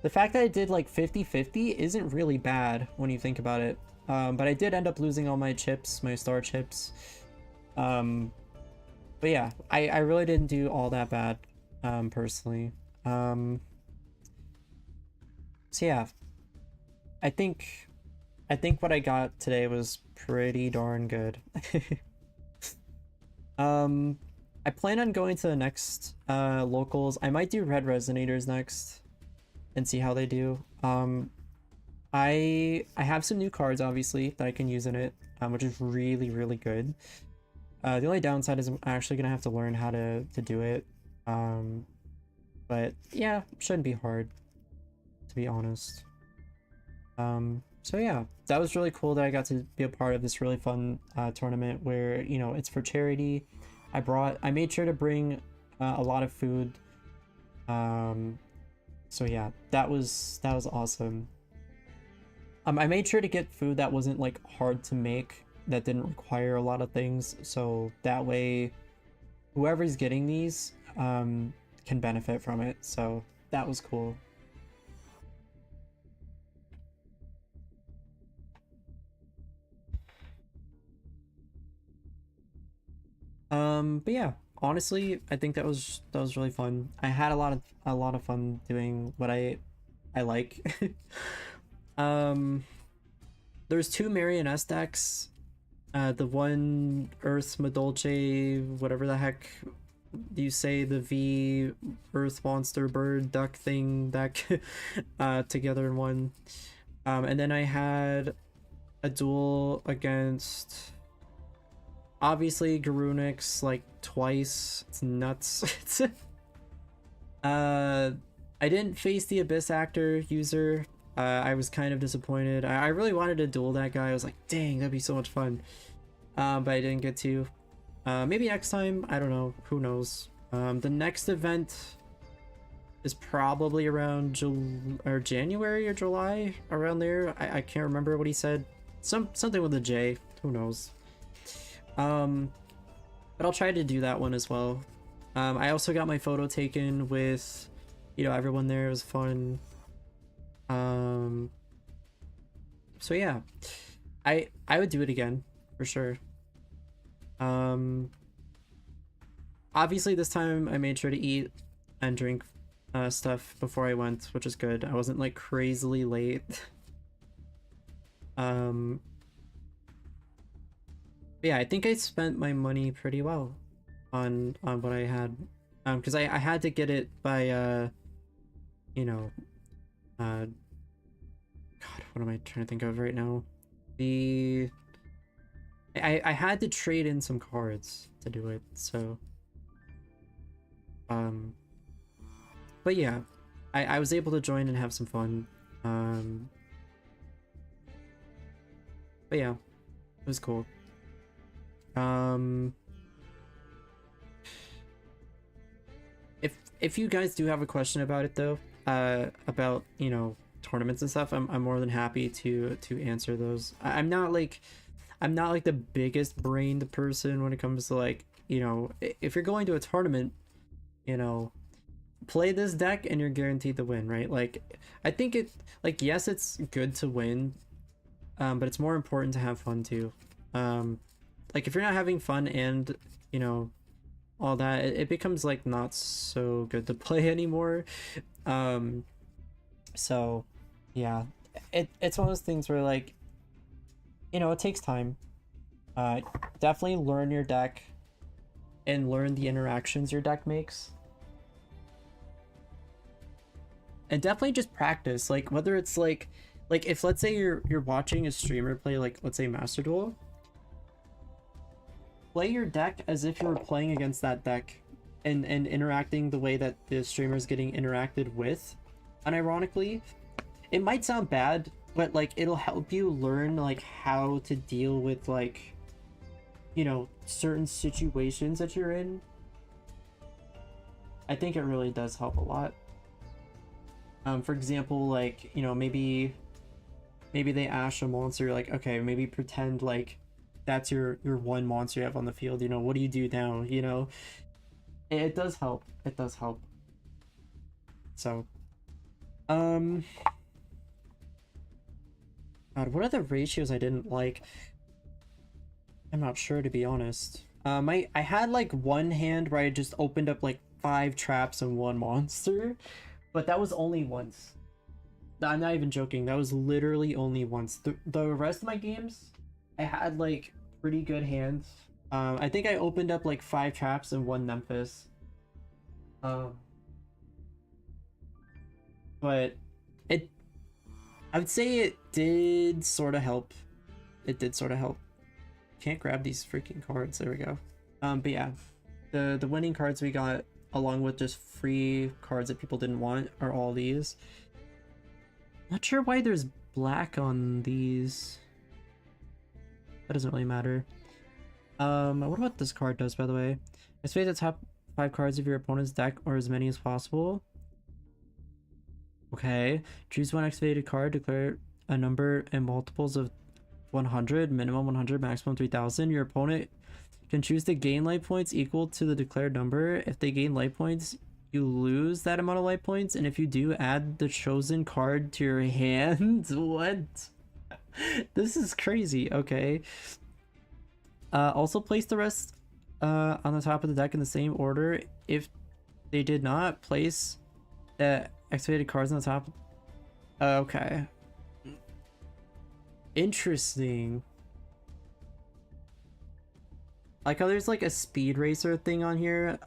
the fact that I did like 50-50 isn't really bad when you think about it. But I did end up losing all my chips, my star chips. But yeah, I really didn't do all that bad, personally. So yeah, I think what I got today was pretty darn good. I plan on going to the next locals. I might do red resonators next and see how they do. I have some new cards obviously that I can use in it, which is really really good. The only downside is I'm actually gonna have to learn how to do it. But yeah, shouldn't be hard, to be honest. So yeah, that was really cool that I got to be a part of this really fun tournament where, you know, it's for charity. I made sure to bring a lot of food. So yeah, that was awesome. I made sure to get food that wasn't like hard to make, that didn't require a lot of things, so that way whoever's getting these can benefit from it. So that was cool. But yeah, honestly, I think that was really fun. I had a lot of fun doing what I like. There's two Marioness decks. The one Earth Madolche, whatever the heck you say, the V Earth Monster Bird Duck thing deck, together in one. And then I had a duel against obviously Garunix like twice. It's nuts. I didn't face the Abyss Actor user. I was kind of disappointed. I really wanted to duel that guy. I was like, dang, that'd be so much fun. But I didn't get to. Maybe next time. I don't know. Who knows? The next event is probably around January or July, around there. I can't remember what he said. Something with a J. Who knows? But I'll try to do that one as well. I also got my photo taken with, you know, everyone there. It was fun. So yeah, I would do it again for sure. Obviously this time I made sure to eat and drink stuff before I went, which is good. I wasn't like crazily late. Yeah, I think I spent my money pretty well on what I had, because I had to get it by you know, God, what am I trying to think of right now? I had to trade in some cards to do it, so but yeah, I was able to join and have some fun. But yeah, it was cool. If you guys do have a question about it though, about, you know, tournaments and stuff, I'm more than happy to answer those. I'm not like the biggest brained person when it comes to, like, you know, if you're going to a tournament, you know, play this deck and you're guaranteed to win, right? Like, I think it, like, yes, it's good to win, but it's more important to have fun too. Like, if you're not having fun and, you know, all that, it becomes like not so good to play anymore. So yeah, it's one of those things where, like, you know, it takes time. Definitely learn your deck and learn the interactions your deck makes, and definitely just practice. Like, whether it's like if, let's say, you're watching a streamer play, like, let's say Master Duel, play your deck as if you were playing against that deck, and interacting the way that the streamer is getting interacted with. And ironically, it might sound bad, but like, it'll help you learn like how to deal with, like, you know, certain situations that you're in. I think it really does help a lot. For example, like, you know, maybe they ash a monster, you're like, okay, maybe pretend like that's your one monster you have on the field, you know, what do you do now, you know? It does help. It does help. So, God, what are the ratios I didn't like? I'm not sure, to be honest. I had like one hand where I just opened up like 5 traps and 1 monster, but that was only once. I'm not even joking. That was literally only once. The rest of my games, I had like pretty good hands. I think I opened up like 5 traps and 1 Memphis. Um, but it, I would say it did sort of help. It did sort of help. Can't grab these freaking cards. There we go. But yeah, the winning cards we got, along with just free cards that people didn't want, are all these. Not sure why there's black on these. That doesn't really matter. What about this card does, by the way? Activate the top 5 cards of your opponent's deck, or as many as possible. Okay. Choose one activated card, declare a number and multiples of 100, minimum 100, maximum 3000. Your opponent can choose to gain life points equal to the declared number. If they gain life points, you lose that amount of life points, and if you do, add the chosen card to your hand. What? This is crazy. Okay. Also place the rest on the top of the deck in the same order. If they did not place the activated cards on the top. Okay. Interesting. Like how there's like a speed racer thing on here.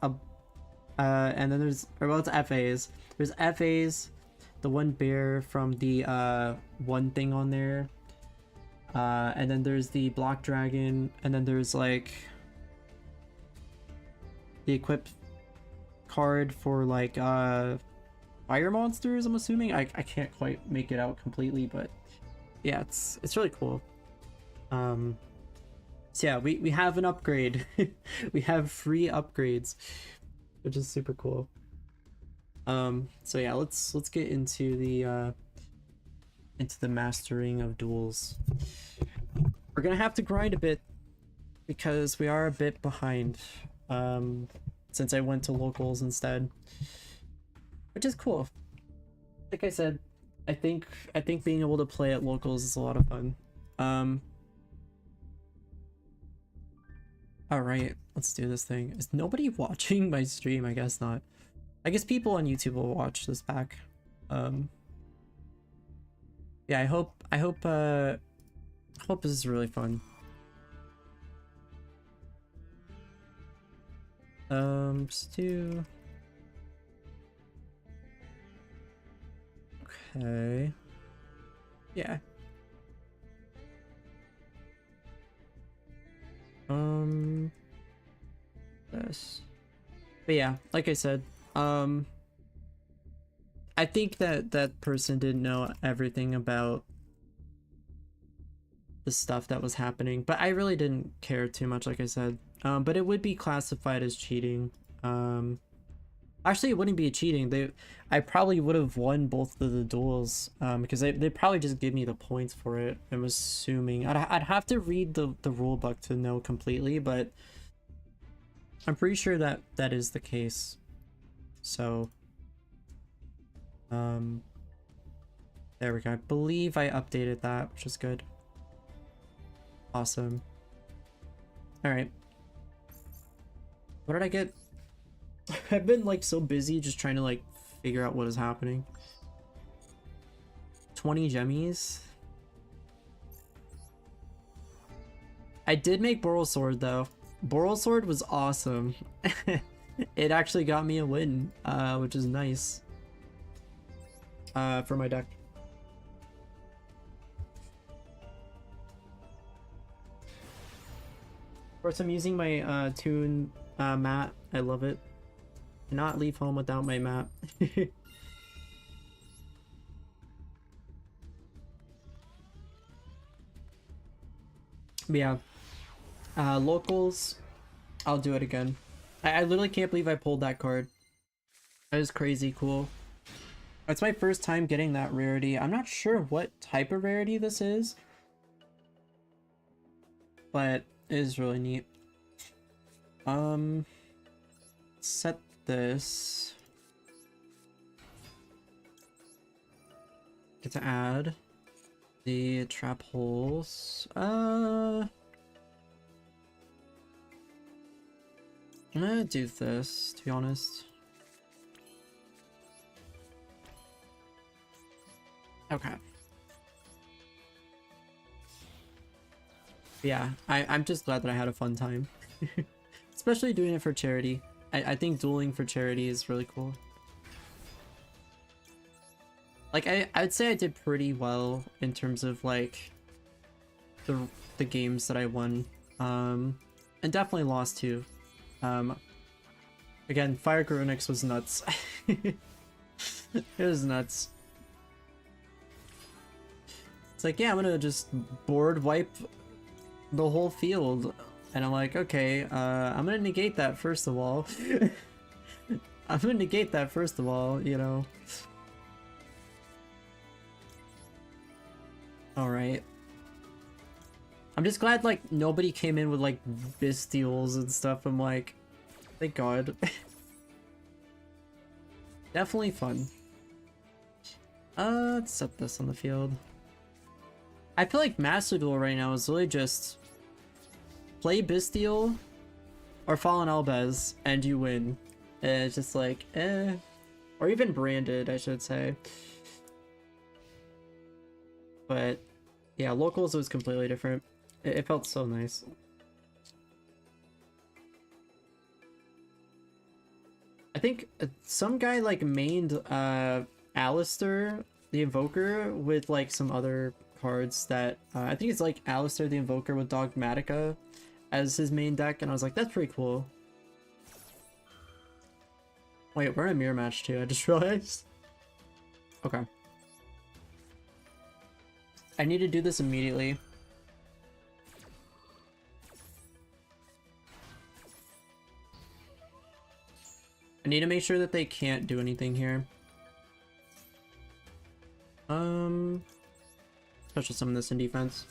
And then there's, or well, it's FAs. There's FAs, the one bear from the one thing on there. And then there's the block dragon, and then there's like the equipped card for like fire monsters, I'm assuming. I can't quite make it out completely, but yeah, it's really cool. So yeah, we have an upgrade. We have free upgrades, which is super cool. So yeah, let's get into the mastering of duels. We're gonna have to grind a bit because we are a bit behind, since I went to locals instead, which is cool. Like I said, I think being able to play at locals is a lot of fun. All right, let's do this thing. Is nobody watching my stream? I guess not. I guess people on YouTube will watch this back. Yeah, I hope this is really fun. Just do. Okay. Yeah. This. But yeah, like I said, I think that person didn't know everything about the stuff that was happening, but I really didn't care too much, like I said. But it would be classified as cheating. Actually, it wouldn't be cheating. I probably would have won both of the duels, because they probably just give me the points for it. I'm assuming. I'd have to read the rule book to know completely, but I'm pretty sure that is the case. So, there we go. I believe I updated that, which is good. Awesome. All right. What did I get? I've been like so busy just trying to like figure out what is happening. 20 gemmies. I did make Boral Sword though. Boral Sword was awesome. It actually got me a win, which is nice. For my deck. Of course, I'm using my Toon mat. I love it. Cannot leave home without my map. But yeah, locals, I'll do it again. I literally can't believe I pulled that card. That is crazy cool. It's my first time getting that rarity. I'm not sure what type of rarity this is, but it is really neat. Set this. Get to add the trap holes. I'm gonna do this, to be honest. Okay. Yeah, I'm just glad that I had a fun time. Especially doing it for charity. I think dueling for charity is really cool. Like, I'd say I did pretty well in terms of, like, the games that I won. And definitely lost, too. Again, Fire Chronix was nuts. It was nuts. It's like, yeah, I'm gonna just board wipe the whole field. And I'm like, okay, I'm gonna negate that first of all. I'm gonna negate that first of all, you know. Alright. I'm just glad, like, nobody came in with, like, Bistials and stuff. I'm like, thank God. Definitely fun. Let's set this on the field. I feel like Master Duel right now is really just play Bistial or Fallen Elbez and you win. And it's just like, eh. Or even Branded, I should say. But yeah, locals was completely different. It felt so nice. I think some guy like mained Alistair the Invoker with like some other cards that I think it's like Alistair the Invoker with Dogmatica as his main deck, and I was like, that's pretty cool. Wait, we're in a mirror match too, I just realized. Okay. I need to do this immediately. I need to make sure that they can't do anything here. Special summon this in defense.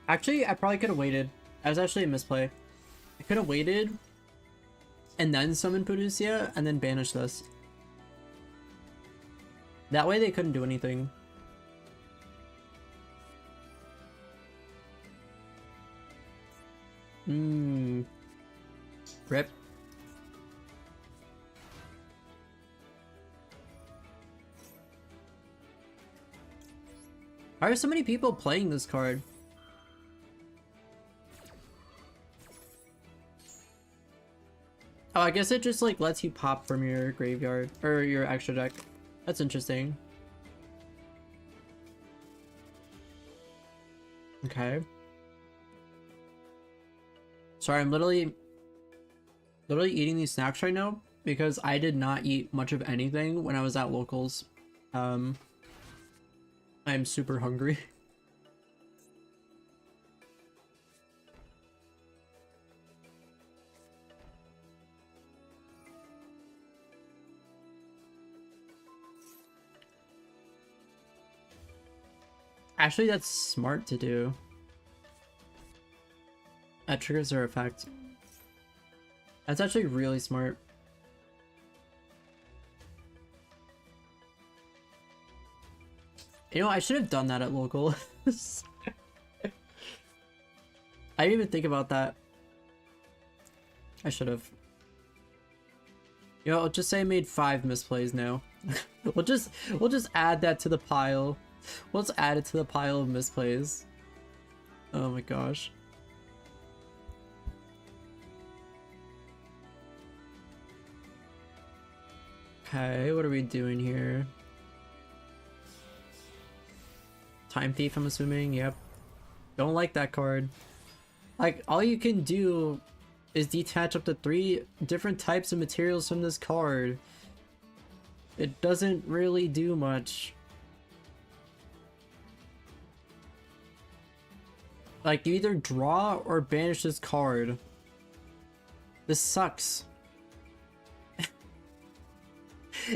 Actually, I probably could have waited. That was actually a misplay. I could have waited and then summon Pudusia and then banish this. That way they couldn't do anything. Rip. Why are so many people playing this card? Oh, I guess it just like lets you pop from your graveyard or your extra deck. That's interesting. Okay. Sorry, I'm literally eating these snacks right now because I did not eat much of anything when I was at locals. I'm super hungry. Actually, that's smart to do. That triggers their effect. That's actually really smart. You know, I should have done that at local. I didn't even think about that. I should have. You know, I'll just say I made 5 misplays now. we'll just add that to the pile. We'll just add it to the pile of misplays. Oh my gosh. Okay, what are we doing here? Time Thief, I'm assuming. Yep. Don't like that card. Like, all you can do is detach up to 3 different types of materials from this card. It doesn't really do much. Like, you either draw or banish this card. This sucks.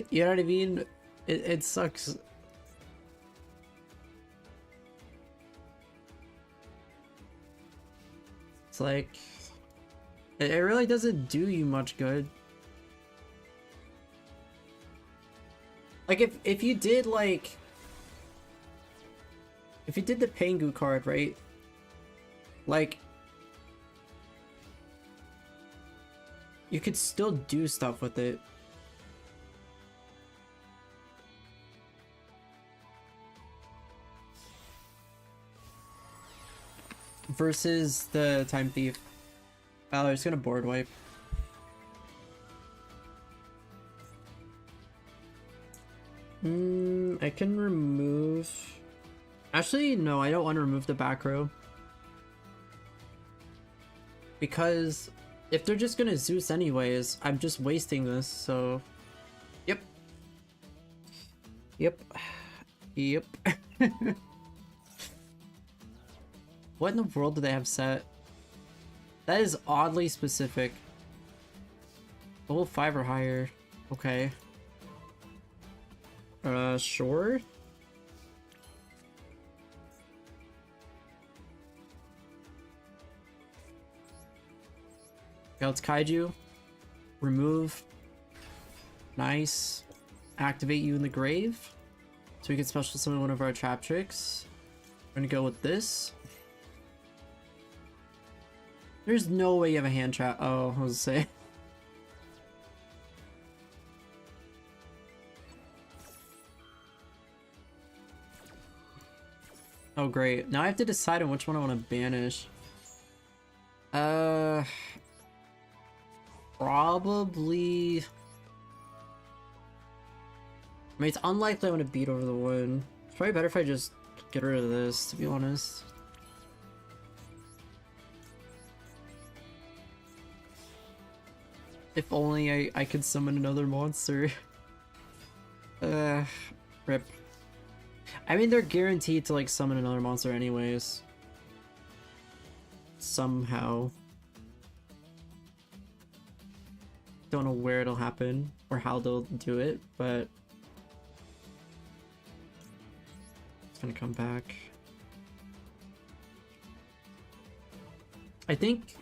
You know what I mean? It sucks. It's like, it really doesn't do you much good. Like, if you did, like, if you did the Pengu card, right? Like, you could still do stuff with it. versus the Time Thief. Oh, they're just gonna board wipe. I can remove... Actually, no, I don't want to remove the back row. Because if they're just gonna Zeus anyways, I'm just wasting this, so... Yep. Yep. Yep. What in the world do they have set? That is oddly specific. Level 5 or higher. Okay. Sure. Okay, let's Kaiju. Remove. Nice. Activate you in the grave. So we can special summon one of our trap tricks. We're gonna go with this. There's no way you have a hand trap. Oh, I was gonna say. Oh great. Now I have to decide on which one I want to banish. Probably... I mean, it's unlikely I want to beat over the wood. It's probably better if I just get rid of this, to be honest. If only I could summon another monster. Rip. I mean, they're guaranteed to, like, summon another monster anyways. Somehow. Don't know where it'll happen or how they'll do it, but... It's gonna come back. I think...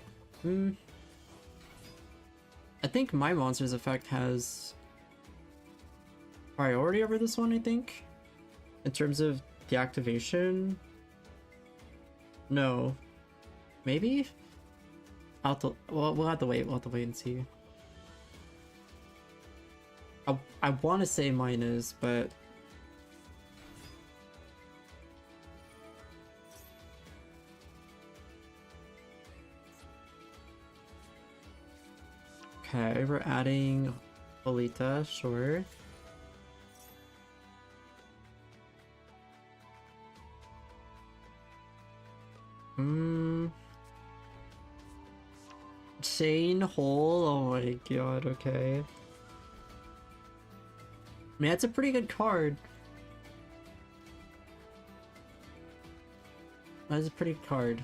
I think my monster's effect has priority over this one, I think. In terms of the activation? No. Maybe? Well, we'll have to wait. We'll have to wait and see. I want to say mine is, but... Okay, we're adding Bolita, sure. Chain Hole, oh my god, okay. Man, that's a pretty good card. That is a pretty good card.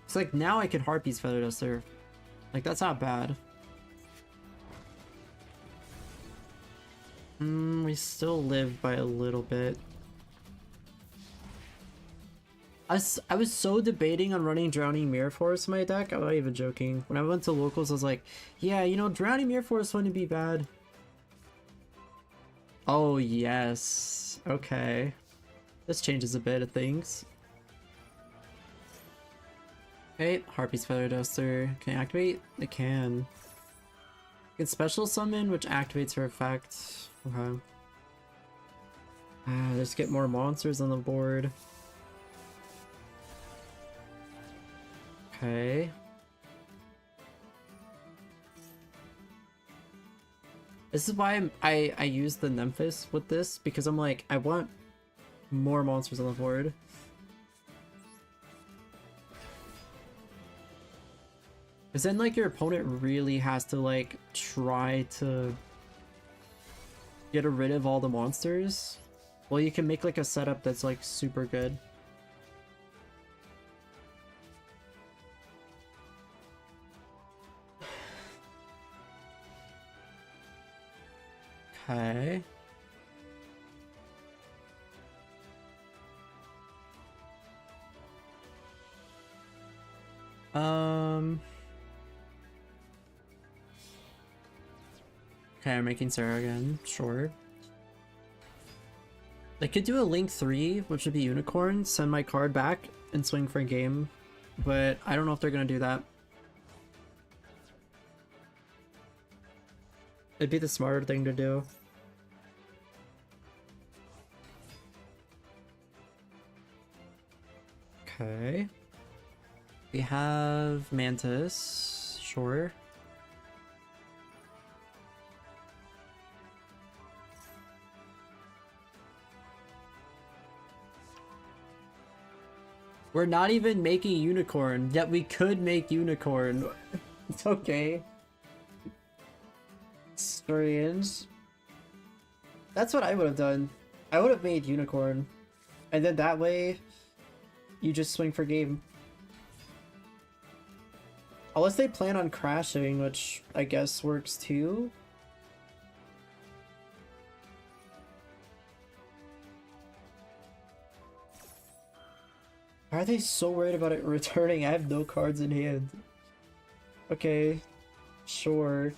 It's like now I can Harpy's Feather Duster. Like, that's not bad. We still live by a little bit. I was so debating on running Drowning Mirror Force in my deck. I'm not even joking. When I went to locals, I was like, yeah, you know, Drowning Mirror Force wouldn't be bad. Oh, yes. Okay. This changes a bit of things. Okay, Harpy's Feather Duster. Can I activate? It can. I can special summon, which activates her effect. Okay. Let's get more monsters on the board. Okay. This is why I use the Nemphis with this, because I'm like, I want more monsters on the board. Because then, like, your opponent really has to, like, try to get rid of all the monsters. Well, you can make, like, a setup that's, like, super good. Okay. Okay, I'm making Sarah again. Sure. I could do a Link 3, which would be Unicorn, send my card back, and swing for a game. But I don't know if they're gonna do that. It'd be the smarter thing to do. Okay. We have Mantis, sure. We're not even making unicorn, yet we could make unicorn. It's okay. Strange. That's what I would have done. I would have made unicorn. And then that way, you just swing for game. Unless they plan on crashing, which I guess works too. Why are they so worried about it returning? I have no cards in hand. Okay, sure.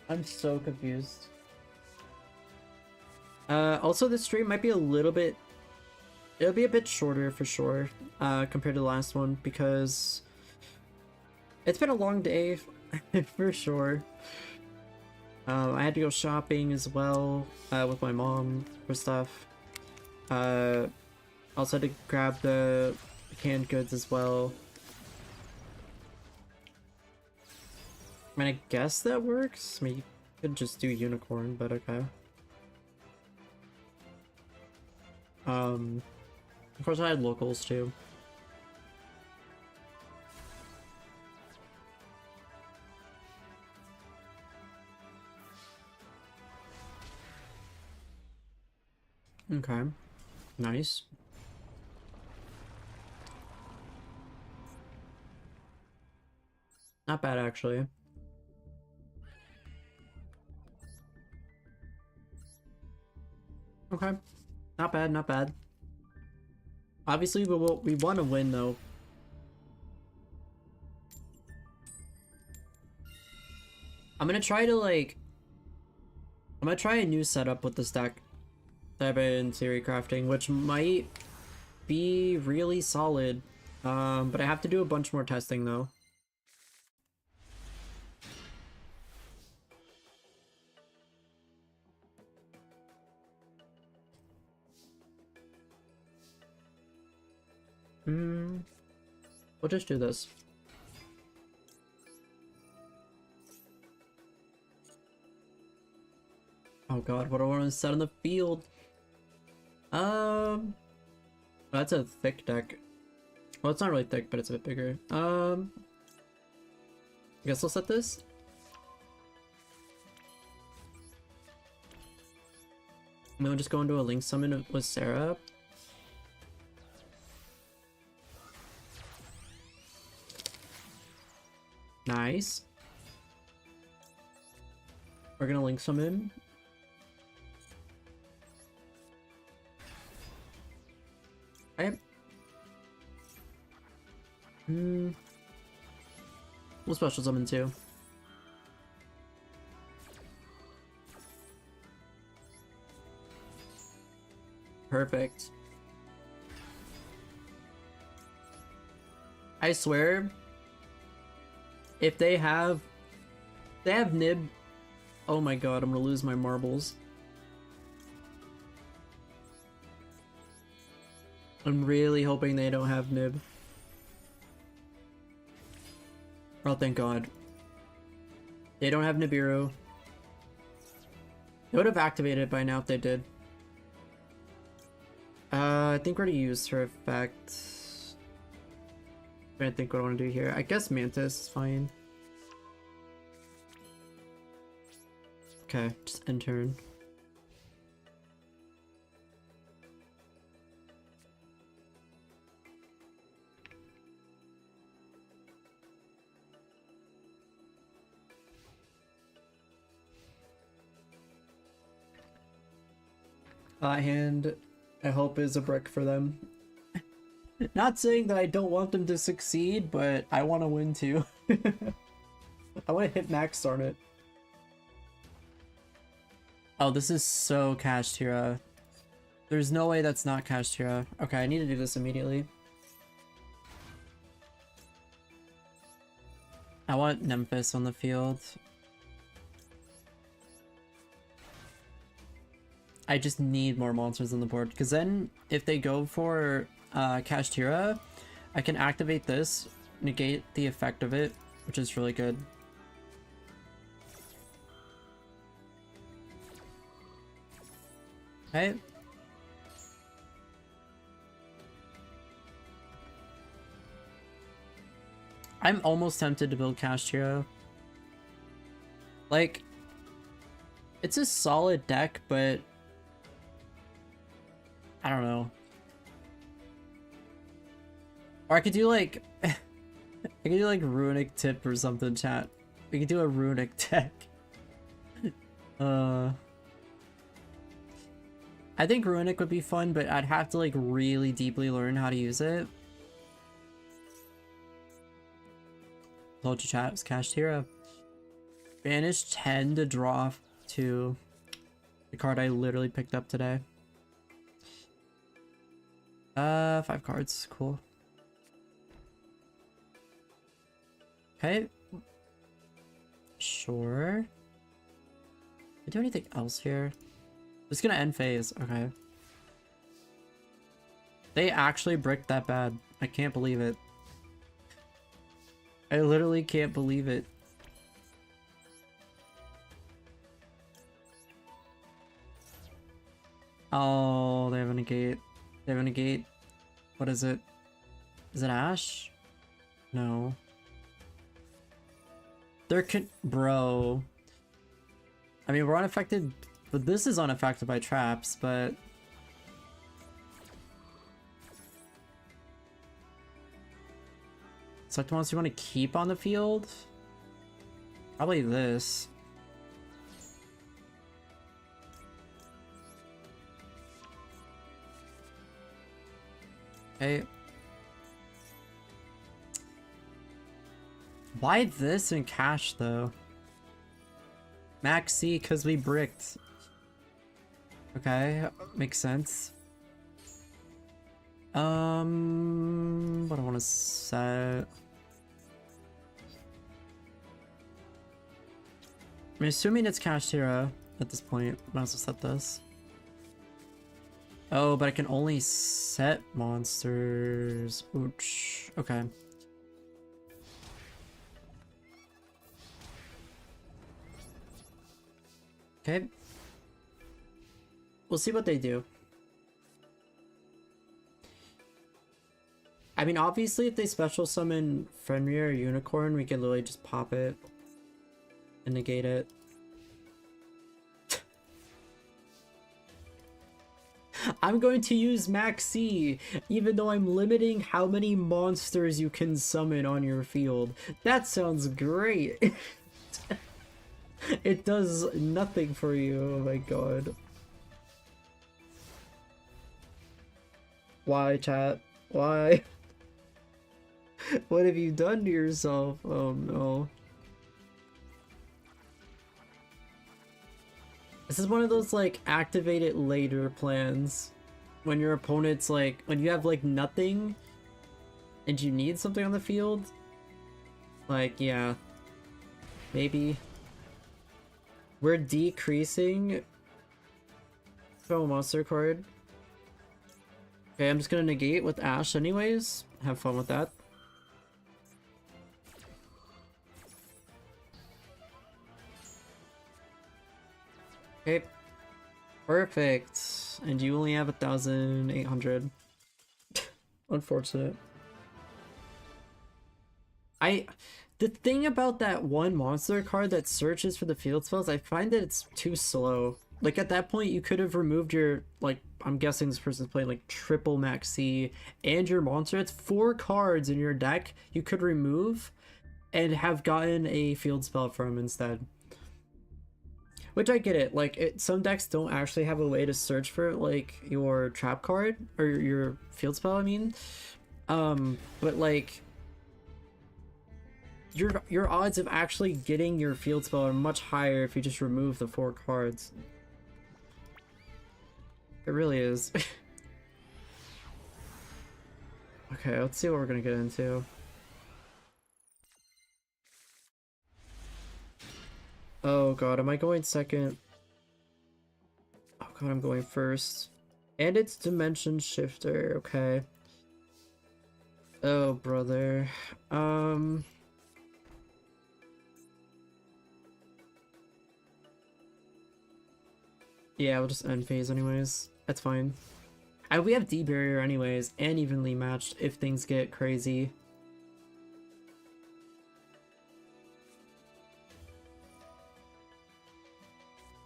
I'm so confused. Also this stream might be a little bit... It'll be a bit shorter for sure, compared to the last one, because it's been a long day, for sure. I had to go shopping as well, with my mom for stuff. Also had to grab the canned goods as well. I mean, I guess that works. I mean, you could just do unicorn, but okay. Of course I had locals too. Okay, nice. Not bad actually. Okay, not bad, not bad. Obviously, we want to win, though. I'm gonna try to, like... I'm gonna try a new setup with this deck that I've been theory crafting, which might be really solid. But I have to do a bunch more testing, though. We'll just do this. Oh god, what do I want to set on the field? That's a thick deck. Well, it's not really thick, but it's a bit bigger. I guess I'll set this. And then we'll just go into a Link Summon with Sarah. Nice. We're gonna Link Summon. Okay. We'll special summon too. Perfect. I swear, if they have Nib, oh my god, I'm gonna lose my marbles. I'm really hoping they don't have Nib. Oh, thank god. They don't have Nibiru. They would have activated it by now if they did. I think we're gonna use her effect. I think what I want to do here. I guess Mantis is fine. Okay, just end turn. Hand, I hope, is a brick for them. Not saying that I don't want them to succeed, but I want to win too. I want to hit max on it. Oh, this is so Kashtira. There's no way that's not Kashtira. Okay, I need to do this immediately. I want Nemphis on the field. I just need more monsters on the board, because then if they go for Kashtira, I can activate this, negate the effect of it, which is really good. Okay. I'm almost tempted to build Kashtira. Like, it's a solid deck, but I don't know. Or I could do like I could do like Runic Tip or something, chat. We could do a Runic deck. I think Runic would be fun, but I'd have to like really deeply learn how to use it. Told you, chat, it's Kashtira. Banish 10 to draw 2. The card I literally picked up today. 5 cards, cool. Okay. Sure. Can I do anything else here? Just gonna end phase, okay. They actually bricked that bad. I can't believe it. I literally can't believe it. Oh, they have a negate. They have a negate. What is it? Is it Ash? No. They're bro. I mean, we're unaffected, but this is unaffected by traps, but... Select monster you want to keep on the field? Probably this. Okay. Why this in cash though? Max C because we bricked. Okay, makes sense. What I want to set. I'm assuming it's Kashtira at this point. Might as well set this. Oh, but I can only set monsters. Ouch. Okay. Okay. We'll see what they do. I mean, obviously, if they special summon Fenrir or Unicorn, we can literally just pop it and negate it. I'm going to use Max C, even though I'm limiting how many monsters you can summon on your field. That sounds great. It does nothing for you, oh my god. Why, chat? Why? What have you done to yourself? Oh no. This is one of those like activate it later plans. When your opponent's like, when you have like nothing and you need something on the field. Like, yeah. Maybe. We're decreasing. Throw a monster card. Okay, I'm just gonna negate with Ash anyways. Have fun with that. Okay. Perfect. And you only have 1,800. Unfortunate. The thing about that one monster card that searches for the field spells, I find that it's too slow. Like at that point you could have removed your, like, I'm guessing this person's playing like triple Max C and your monster. It's 4 cards in your deck you could remove and have gotten a field spell from instead. Which I get it, like some decks don't actually have a way to search for like your trap card or your field spell, I mean. But like your odds of actually getting your field spell are much higher if you just remove the 4 cards. It really is. Okay, let's see what we're gonna get into. Oh god, am I going second? Oh God, I'm going first. And it's Dimension Shifter, okay. Oh, brother. Yeah, we'll just end phase anyways. That's fine. We have D barrier anyways, and evenly matched if things get crazy.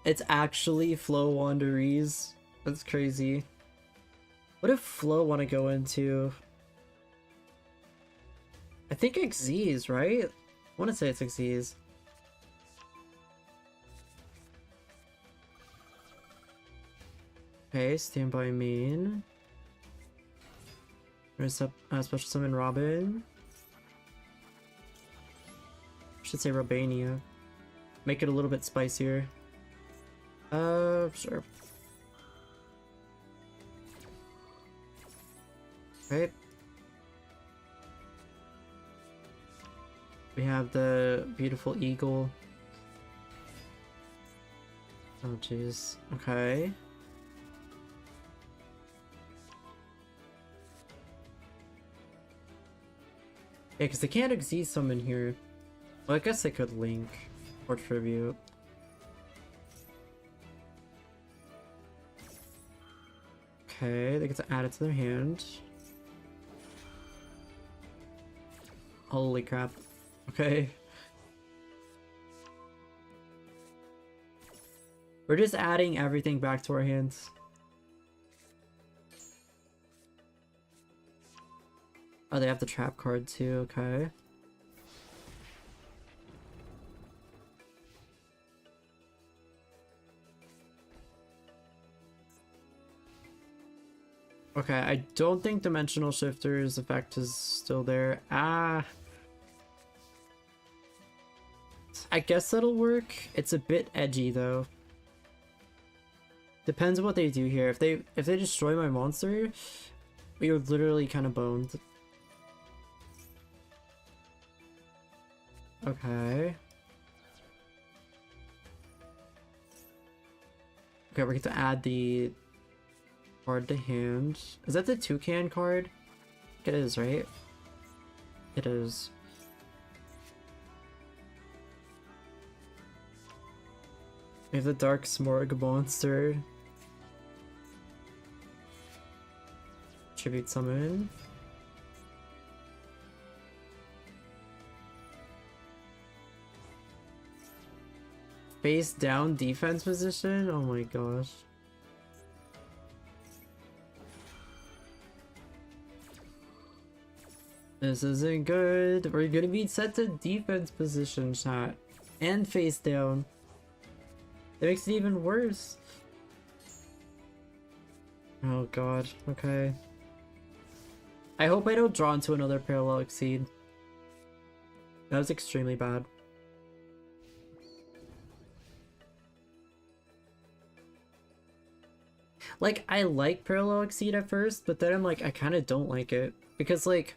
It's actually Flo Wanderees. That's crazy. What if Flo want to go into? I think Xyz, right? I want to say it's Xyz. Okay, standby main. There's a special summon Robin. Should say Robania. Make it a little bit spicier. Sure. Right. We have the beautiful eagle. Oh jeez. Okay. Yeah, because they can't Xyz summon here. Well, I guess they could link or tribute. Okay, they get to add it to their hand. Holy crap. Okay. We're just adding everything back to our hands. Oh, they have the trap card too, okay. Okay, I don't think Dimensional Shifter's effect is still there. Ah. I guess that'll work. It's a bit edgy though. Depends on what they do here. If they destroy my monster, we are literally kind of boned. Okay. Okay, we're going to add the card to hand. Is that the toucan card? It is, right? It is. We have the Dark Smorg monster. Tribute summon. Face down defense position? Oh my gosh. This isn't good. We're gonna be set to defense position, chat. And face down. That makes it even worse. Oh god, okay. I hope I don't draw into another Parallel Exceed. That was extremely bad. Like, I like Parallel Exceed at first, but then I'm like, I kind of don't like it. Because, like,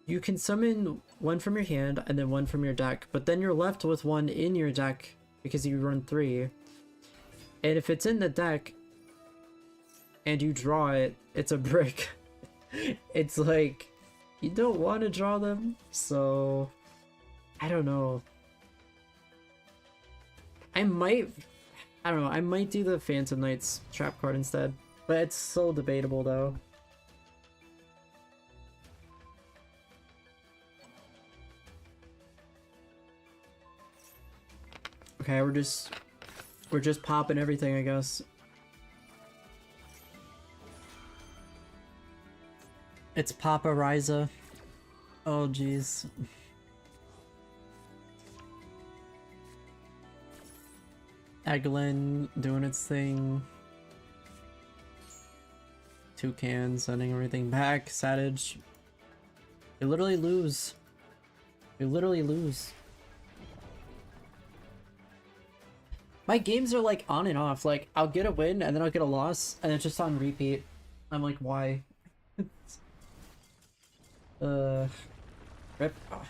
you can summon one from your hand and then one from your deck, but then you're left with one in your deck because you run 3. And if it's in the deck and you draw it, it's a brick. It's like, you don't want to draw them, so I don't know. I don't know, I might do the Phantom Knights trap card instead, but it's so debatable though. Okay, we're just popping everything, I guess. It's Papa Ryza. Oh jeez. Eglin doing its thing. Toucan sending everything back. Savage. We literally lose. We literally lose. My games are like on and off. Like, I'll get a win and then I'll get a loss and it's just on repeat. I'm like, why? Rip. Oh.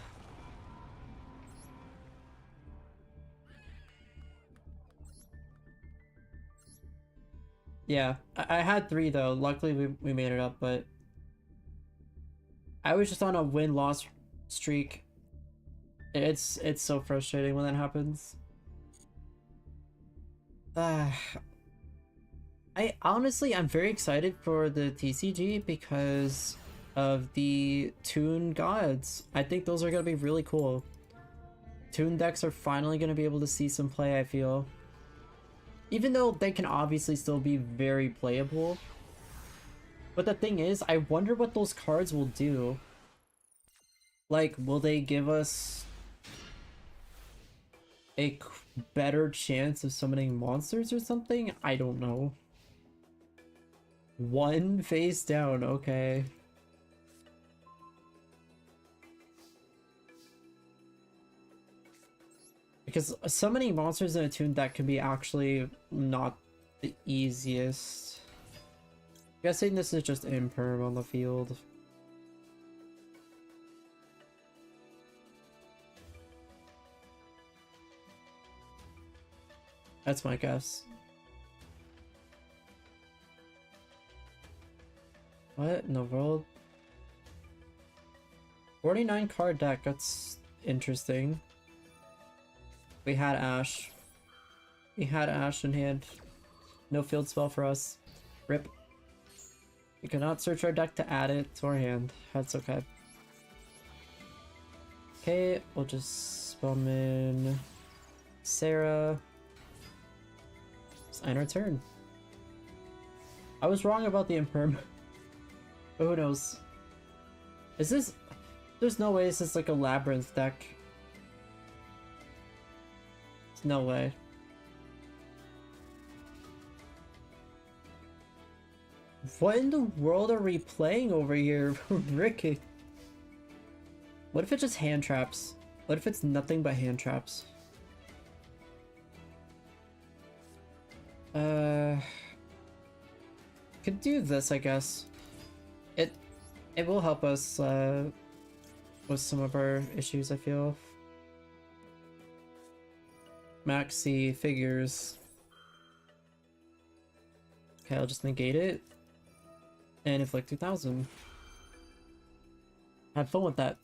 Yeah, I had 3 though. Luckily we made it up, but I was just on a win-loss streak. It's so frustrating when that happens. I'm very excited for the TCG because of the Toon Gods. I think those are gonna be really cool. Toon decks are finally gonna be able to see some play, I feel. Even though they can obviously still be very playable. But the thing is, I wonder what those cards will do. Like, will they give us a better chance of summoning monsters or something? I don't know. 1 face down, okay. Because summoning monsters in a Toon deck can be actually not the easiest. I'm guessing this is just imperm on the field. That's my guess. What in the world? 49 card deck, that's interesting. We had Ash. We had Ash in hand. No field spell for us. Rip. We cannot search our deck to add it to our hand. That's okay. Okay, we'll just summon Sarah. Just end our turn. I was wrong about the imperm. But who knows? Is this... There's no way this is like a labyrinth deck. There's no way. What in the world are we playing over here, Ricky? What if it's just hand traps? What if it's nothing but hand traps? Could do this, I guess. It will help us with some of our issues, I feel. Maxi figures. Okay, I'll just negate it and inflict 2,000. Have fun with that.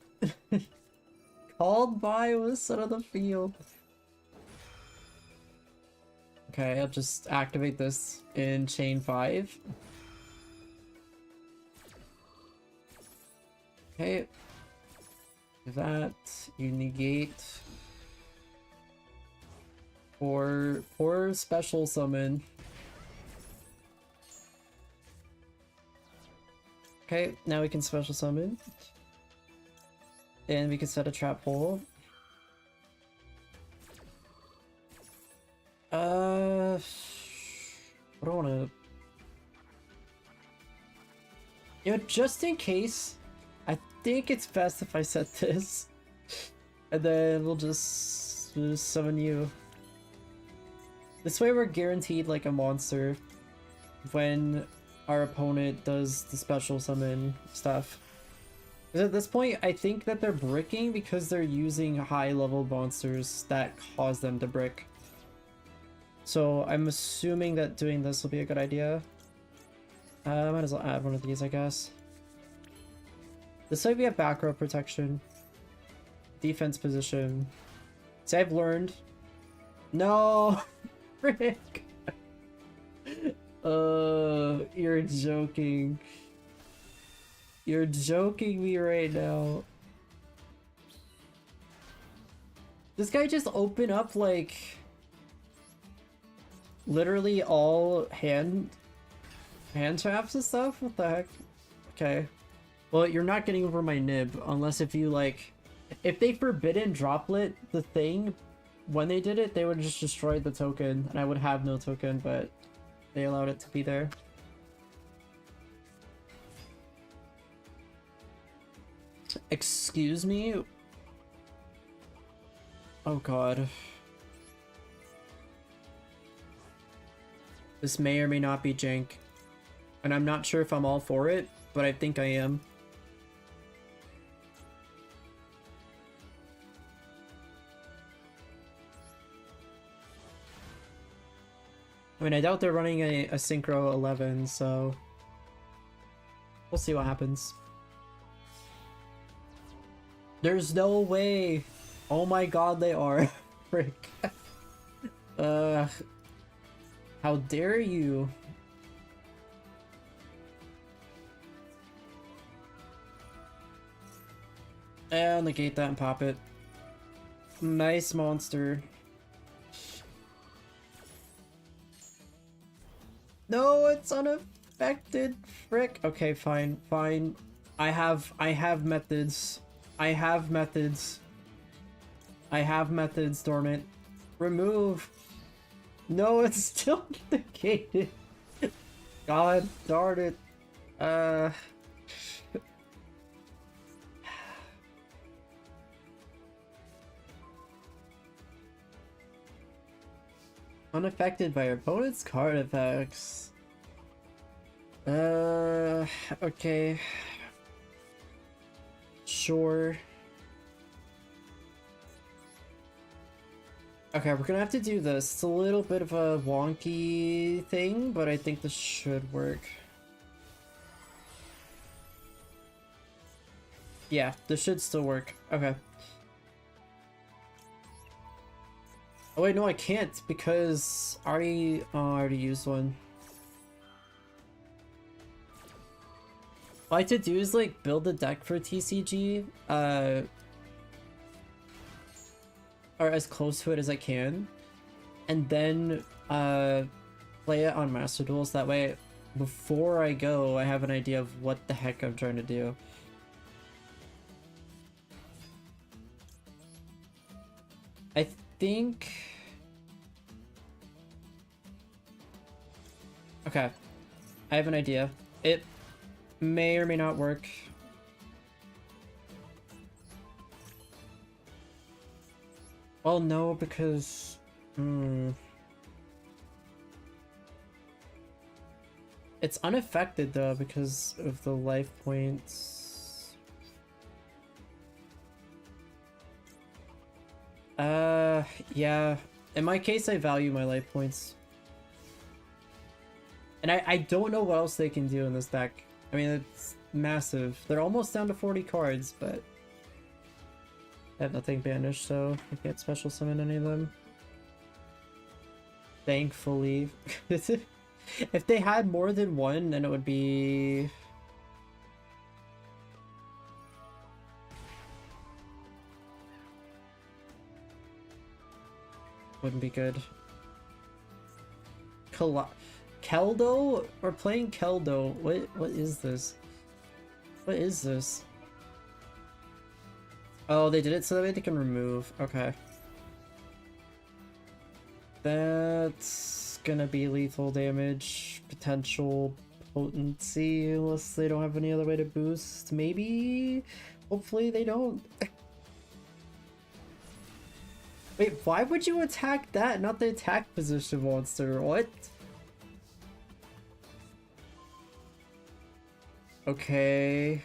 Called by was son of the field. Okay, I'll just activate this in chain 5. Okay. That you negate or special summon. Okay, now we can special summon. And we can set a trap hole. I don't wanna... You know, just in case, I think it's best if I set this. And then we'll just summon you. This way we're guaranteed like a monster when our opponent does the special summon stuff. Because at this point, I think that they're bricking because they're using high level monsters that cause them to brick. So I'm assuming that doing this will be a good idea. Might as well add one of these, I guess. This way we have back row protection. Defense position. See, I've learned. No! Frick! You're joking. You're joking me right now. This guy just opened up like literally all hand traps and stuff? What the heck? Okay. Well, you're not getting over my nib unless if you like if they forbidden droplet the thing when they did it, they would just destroy the token and I would have no token, but they allowed it to be there. Excuse me? Oh god. This may or may not be jank. And I'm not sure if I'm all for it, but I think I am. mean, I doubt they're running a Synchro 11, so we'll see what happens. There's no way. Oh my god, they are. Frick. How dare you? And negate that and pop it. Nice monster. No, it's unaffected. Frick. Okay, fine, fine. I have methods. I have methods. I have methods, Dormant. Remove. No, it's still negated. God darn it. Unaffected by your opponent's card effects. Okay. Sure. Okay, we're gonna have to do this. It's a little bit of a wonky thing, but I think this should work. Yeah, this should still work. Okay. Oh wait, no, I can't because I already used one. What I like to do is like build a deck for TCG, or as close to it as I can, and then play it on Master Duels. That way, before I go, I have an idea of what the heck I'm trying to do. I think... Okay, I have an idea. It may or may not work. Well, no, because... It's unaffected, though, because of the life points. Yeah. In my case, I value my life points. And I don't know what else they can do in this deck. I mean, it's massive. They're almost down to 40 cards, but... I have nothing banished, so I can't special summon any of them. Thankfully. If they had more than one, then it would be... Wouldn't be good. Keldo? We're playing Keldo. What is this? What is this? Oh, they did it so that way they can remove. Okay. That's gonna be lethal damage. Potential potency, unless they don't have any other way to boost. Maybe? Hopefully they don't. Wait, why would you attack that, not the attack position monster? What? Okay.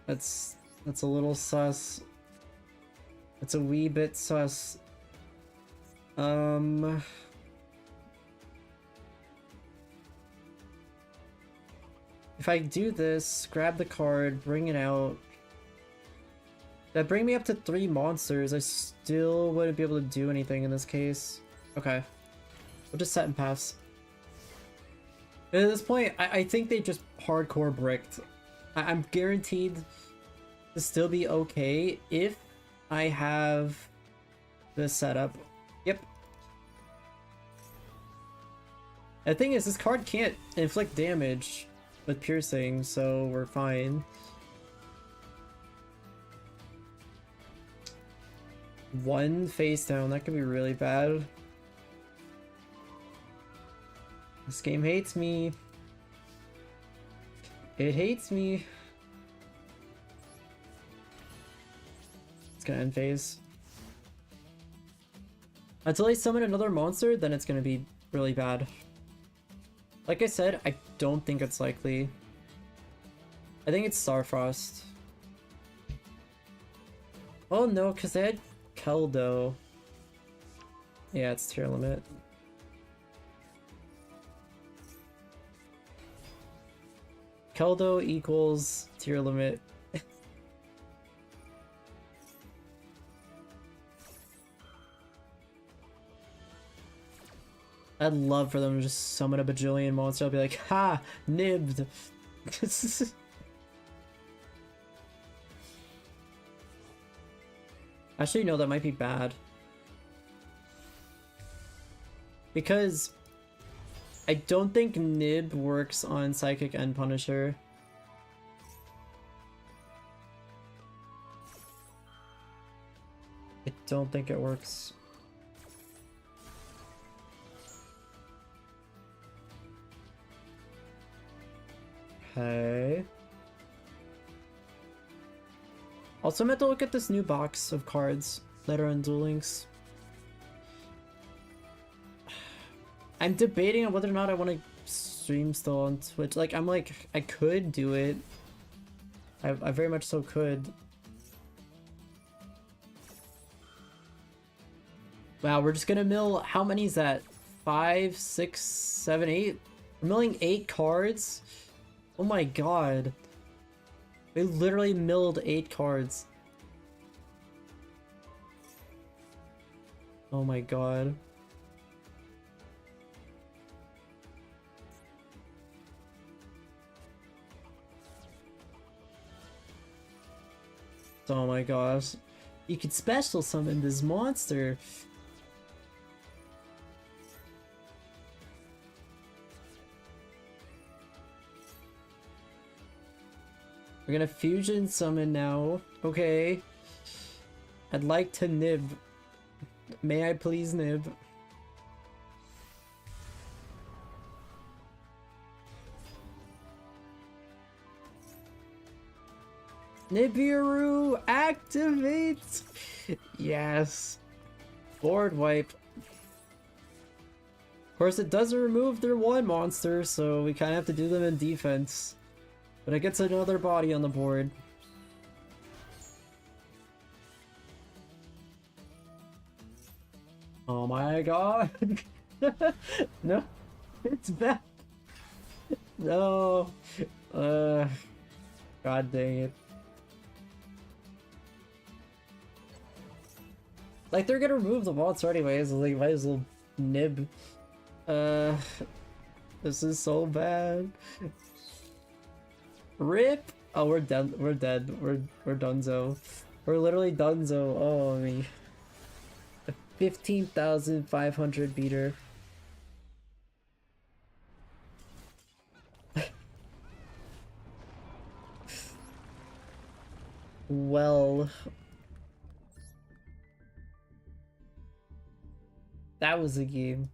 That's a little sus. It's a wee bit sus. If I do this, grab the card, bring it out, that bring me up to 3 monsters. I still wouldn't be able to do anything in this case. Okay. We'll just set and pass. At this point, I think they just hardcore bricked. I'm guaranteed to still be okay if I have this setup. Yep. The thing is, this card can't inflict damage with piercing, so we're fine. One face down, that could be really bad. This game hates me. It hates me. It's gonna end phase. Until I summon another monster, then it's gonna be really bad. Like I said, I don't think it's likely. I think it's Starfrost. Oh no, because they had Keldo. Yeah, it's tier limit. Keldo equals tier limit. I'd love for them to just summon a bajillion monster. I'll be like, ha! Nibbed! Actually, no, that might be bad. Because I don't think Nib works on Psychic and Punisher. I don't think it works. Okay. Also, I'm going to look at this new box of cards that are on Duel Links. I'm debating on whether or not I want to stream still on Twitch. Like, I'm like, I could do it. I very much so could. Wow, we're just gonna mill, how many is that? 5, 6, 7, 8? We're milling 8 cards? Oh my god. We literally milled 8 cards. Oh my god. Oh my gosh. You could special summon this monster. We're gonna fusion summon now. Okay. I'd like to nib. May I please nib? Nibiru, activate! Yes. Board wipe. Of course, it doesn't remove their one monster, so we kind of have to do them in defense. But it gets another body on the board. Oh my god. No, it's back. No. God dang it. Like, they're gonna remove the monster anyways, like, might as well nib. This is so bad. RIP! Oh, we're dead. We're dead. We're donezo. We're literally donezo. Oh, me. A 15,500 beater. Well. That was a game.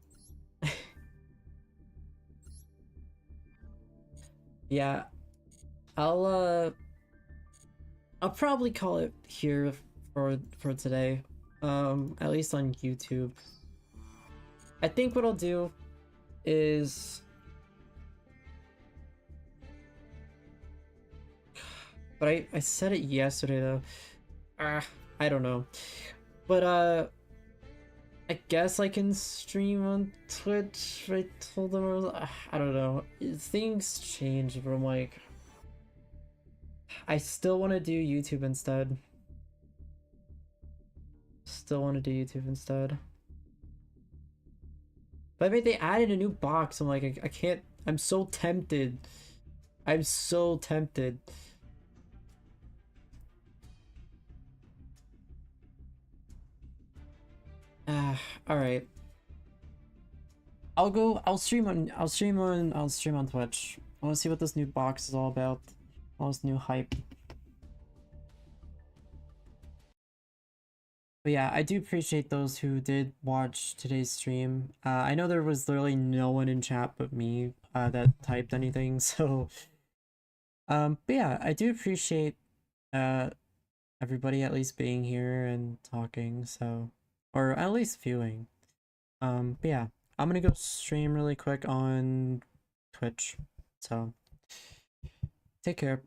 Yeah. I'll probably call it here for today. At least on YouTube. I think what I'll do is, but I said it yesterday though. I don't know. But I guess I can stream on Twitch. I told them I don't know. Things change, but I'm like, I still want to do YouTube instead. Still want to do YouTube instead. But I mean, they added a new box. I'm like, I can't. I'm so tempted. I'm so tempted. Alright. I'll stream on Twitch. I wanna see what this new box is all about. All this new hype. But yeah, I do appreciate those who did watch today's stream. I know there was literally no one in chat but me that typed anything, so but yeah, I do appreciate everybody at least being here and talking, so, or at least viewing. But yeah, I'm gonna go stream really quick on Twitch, so take care.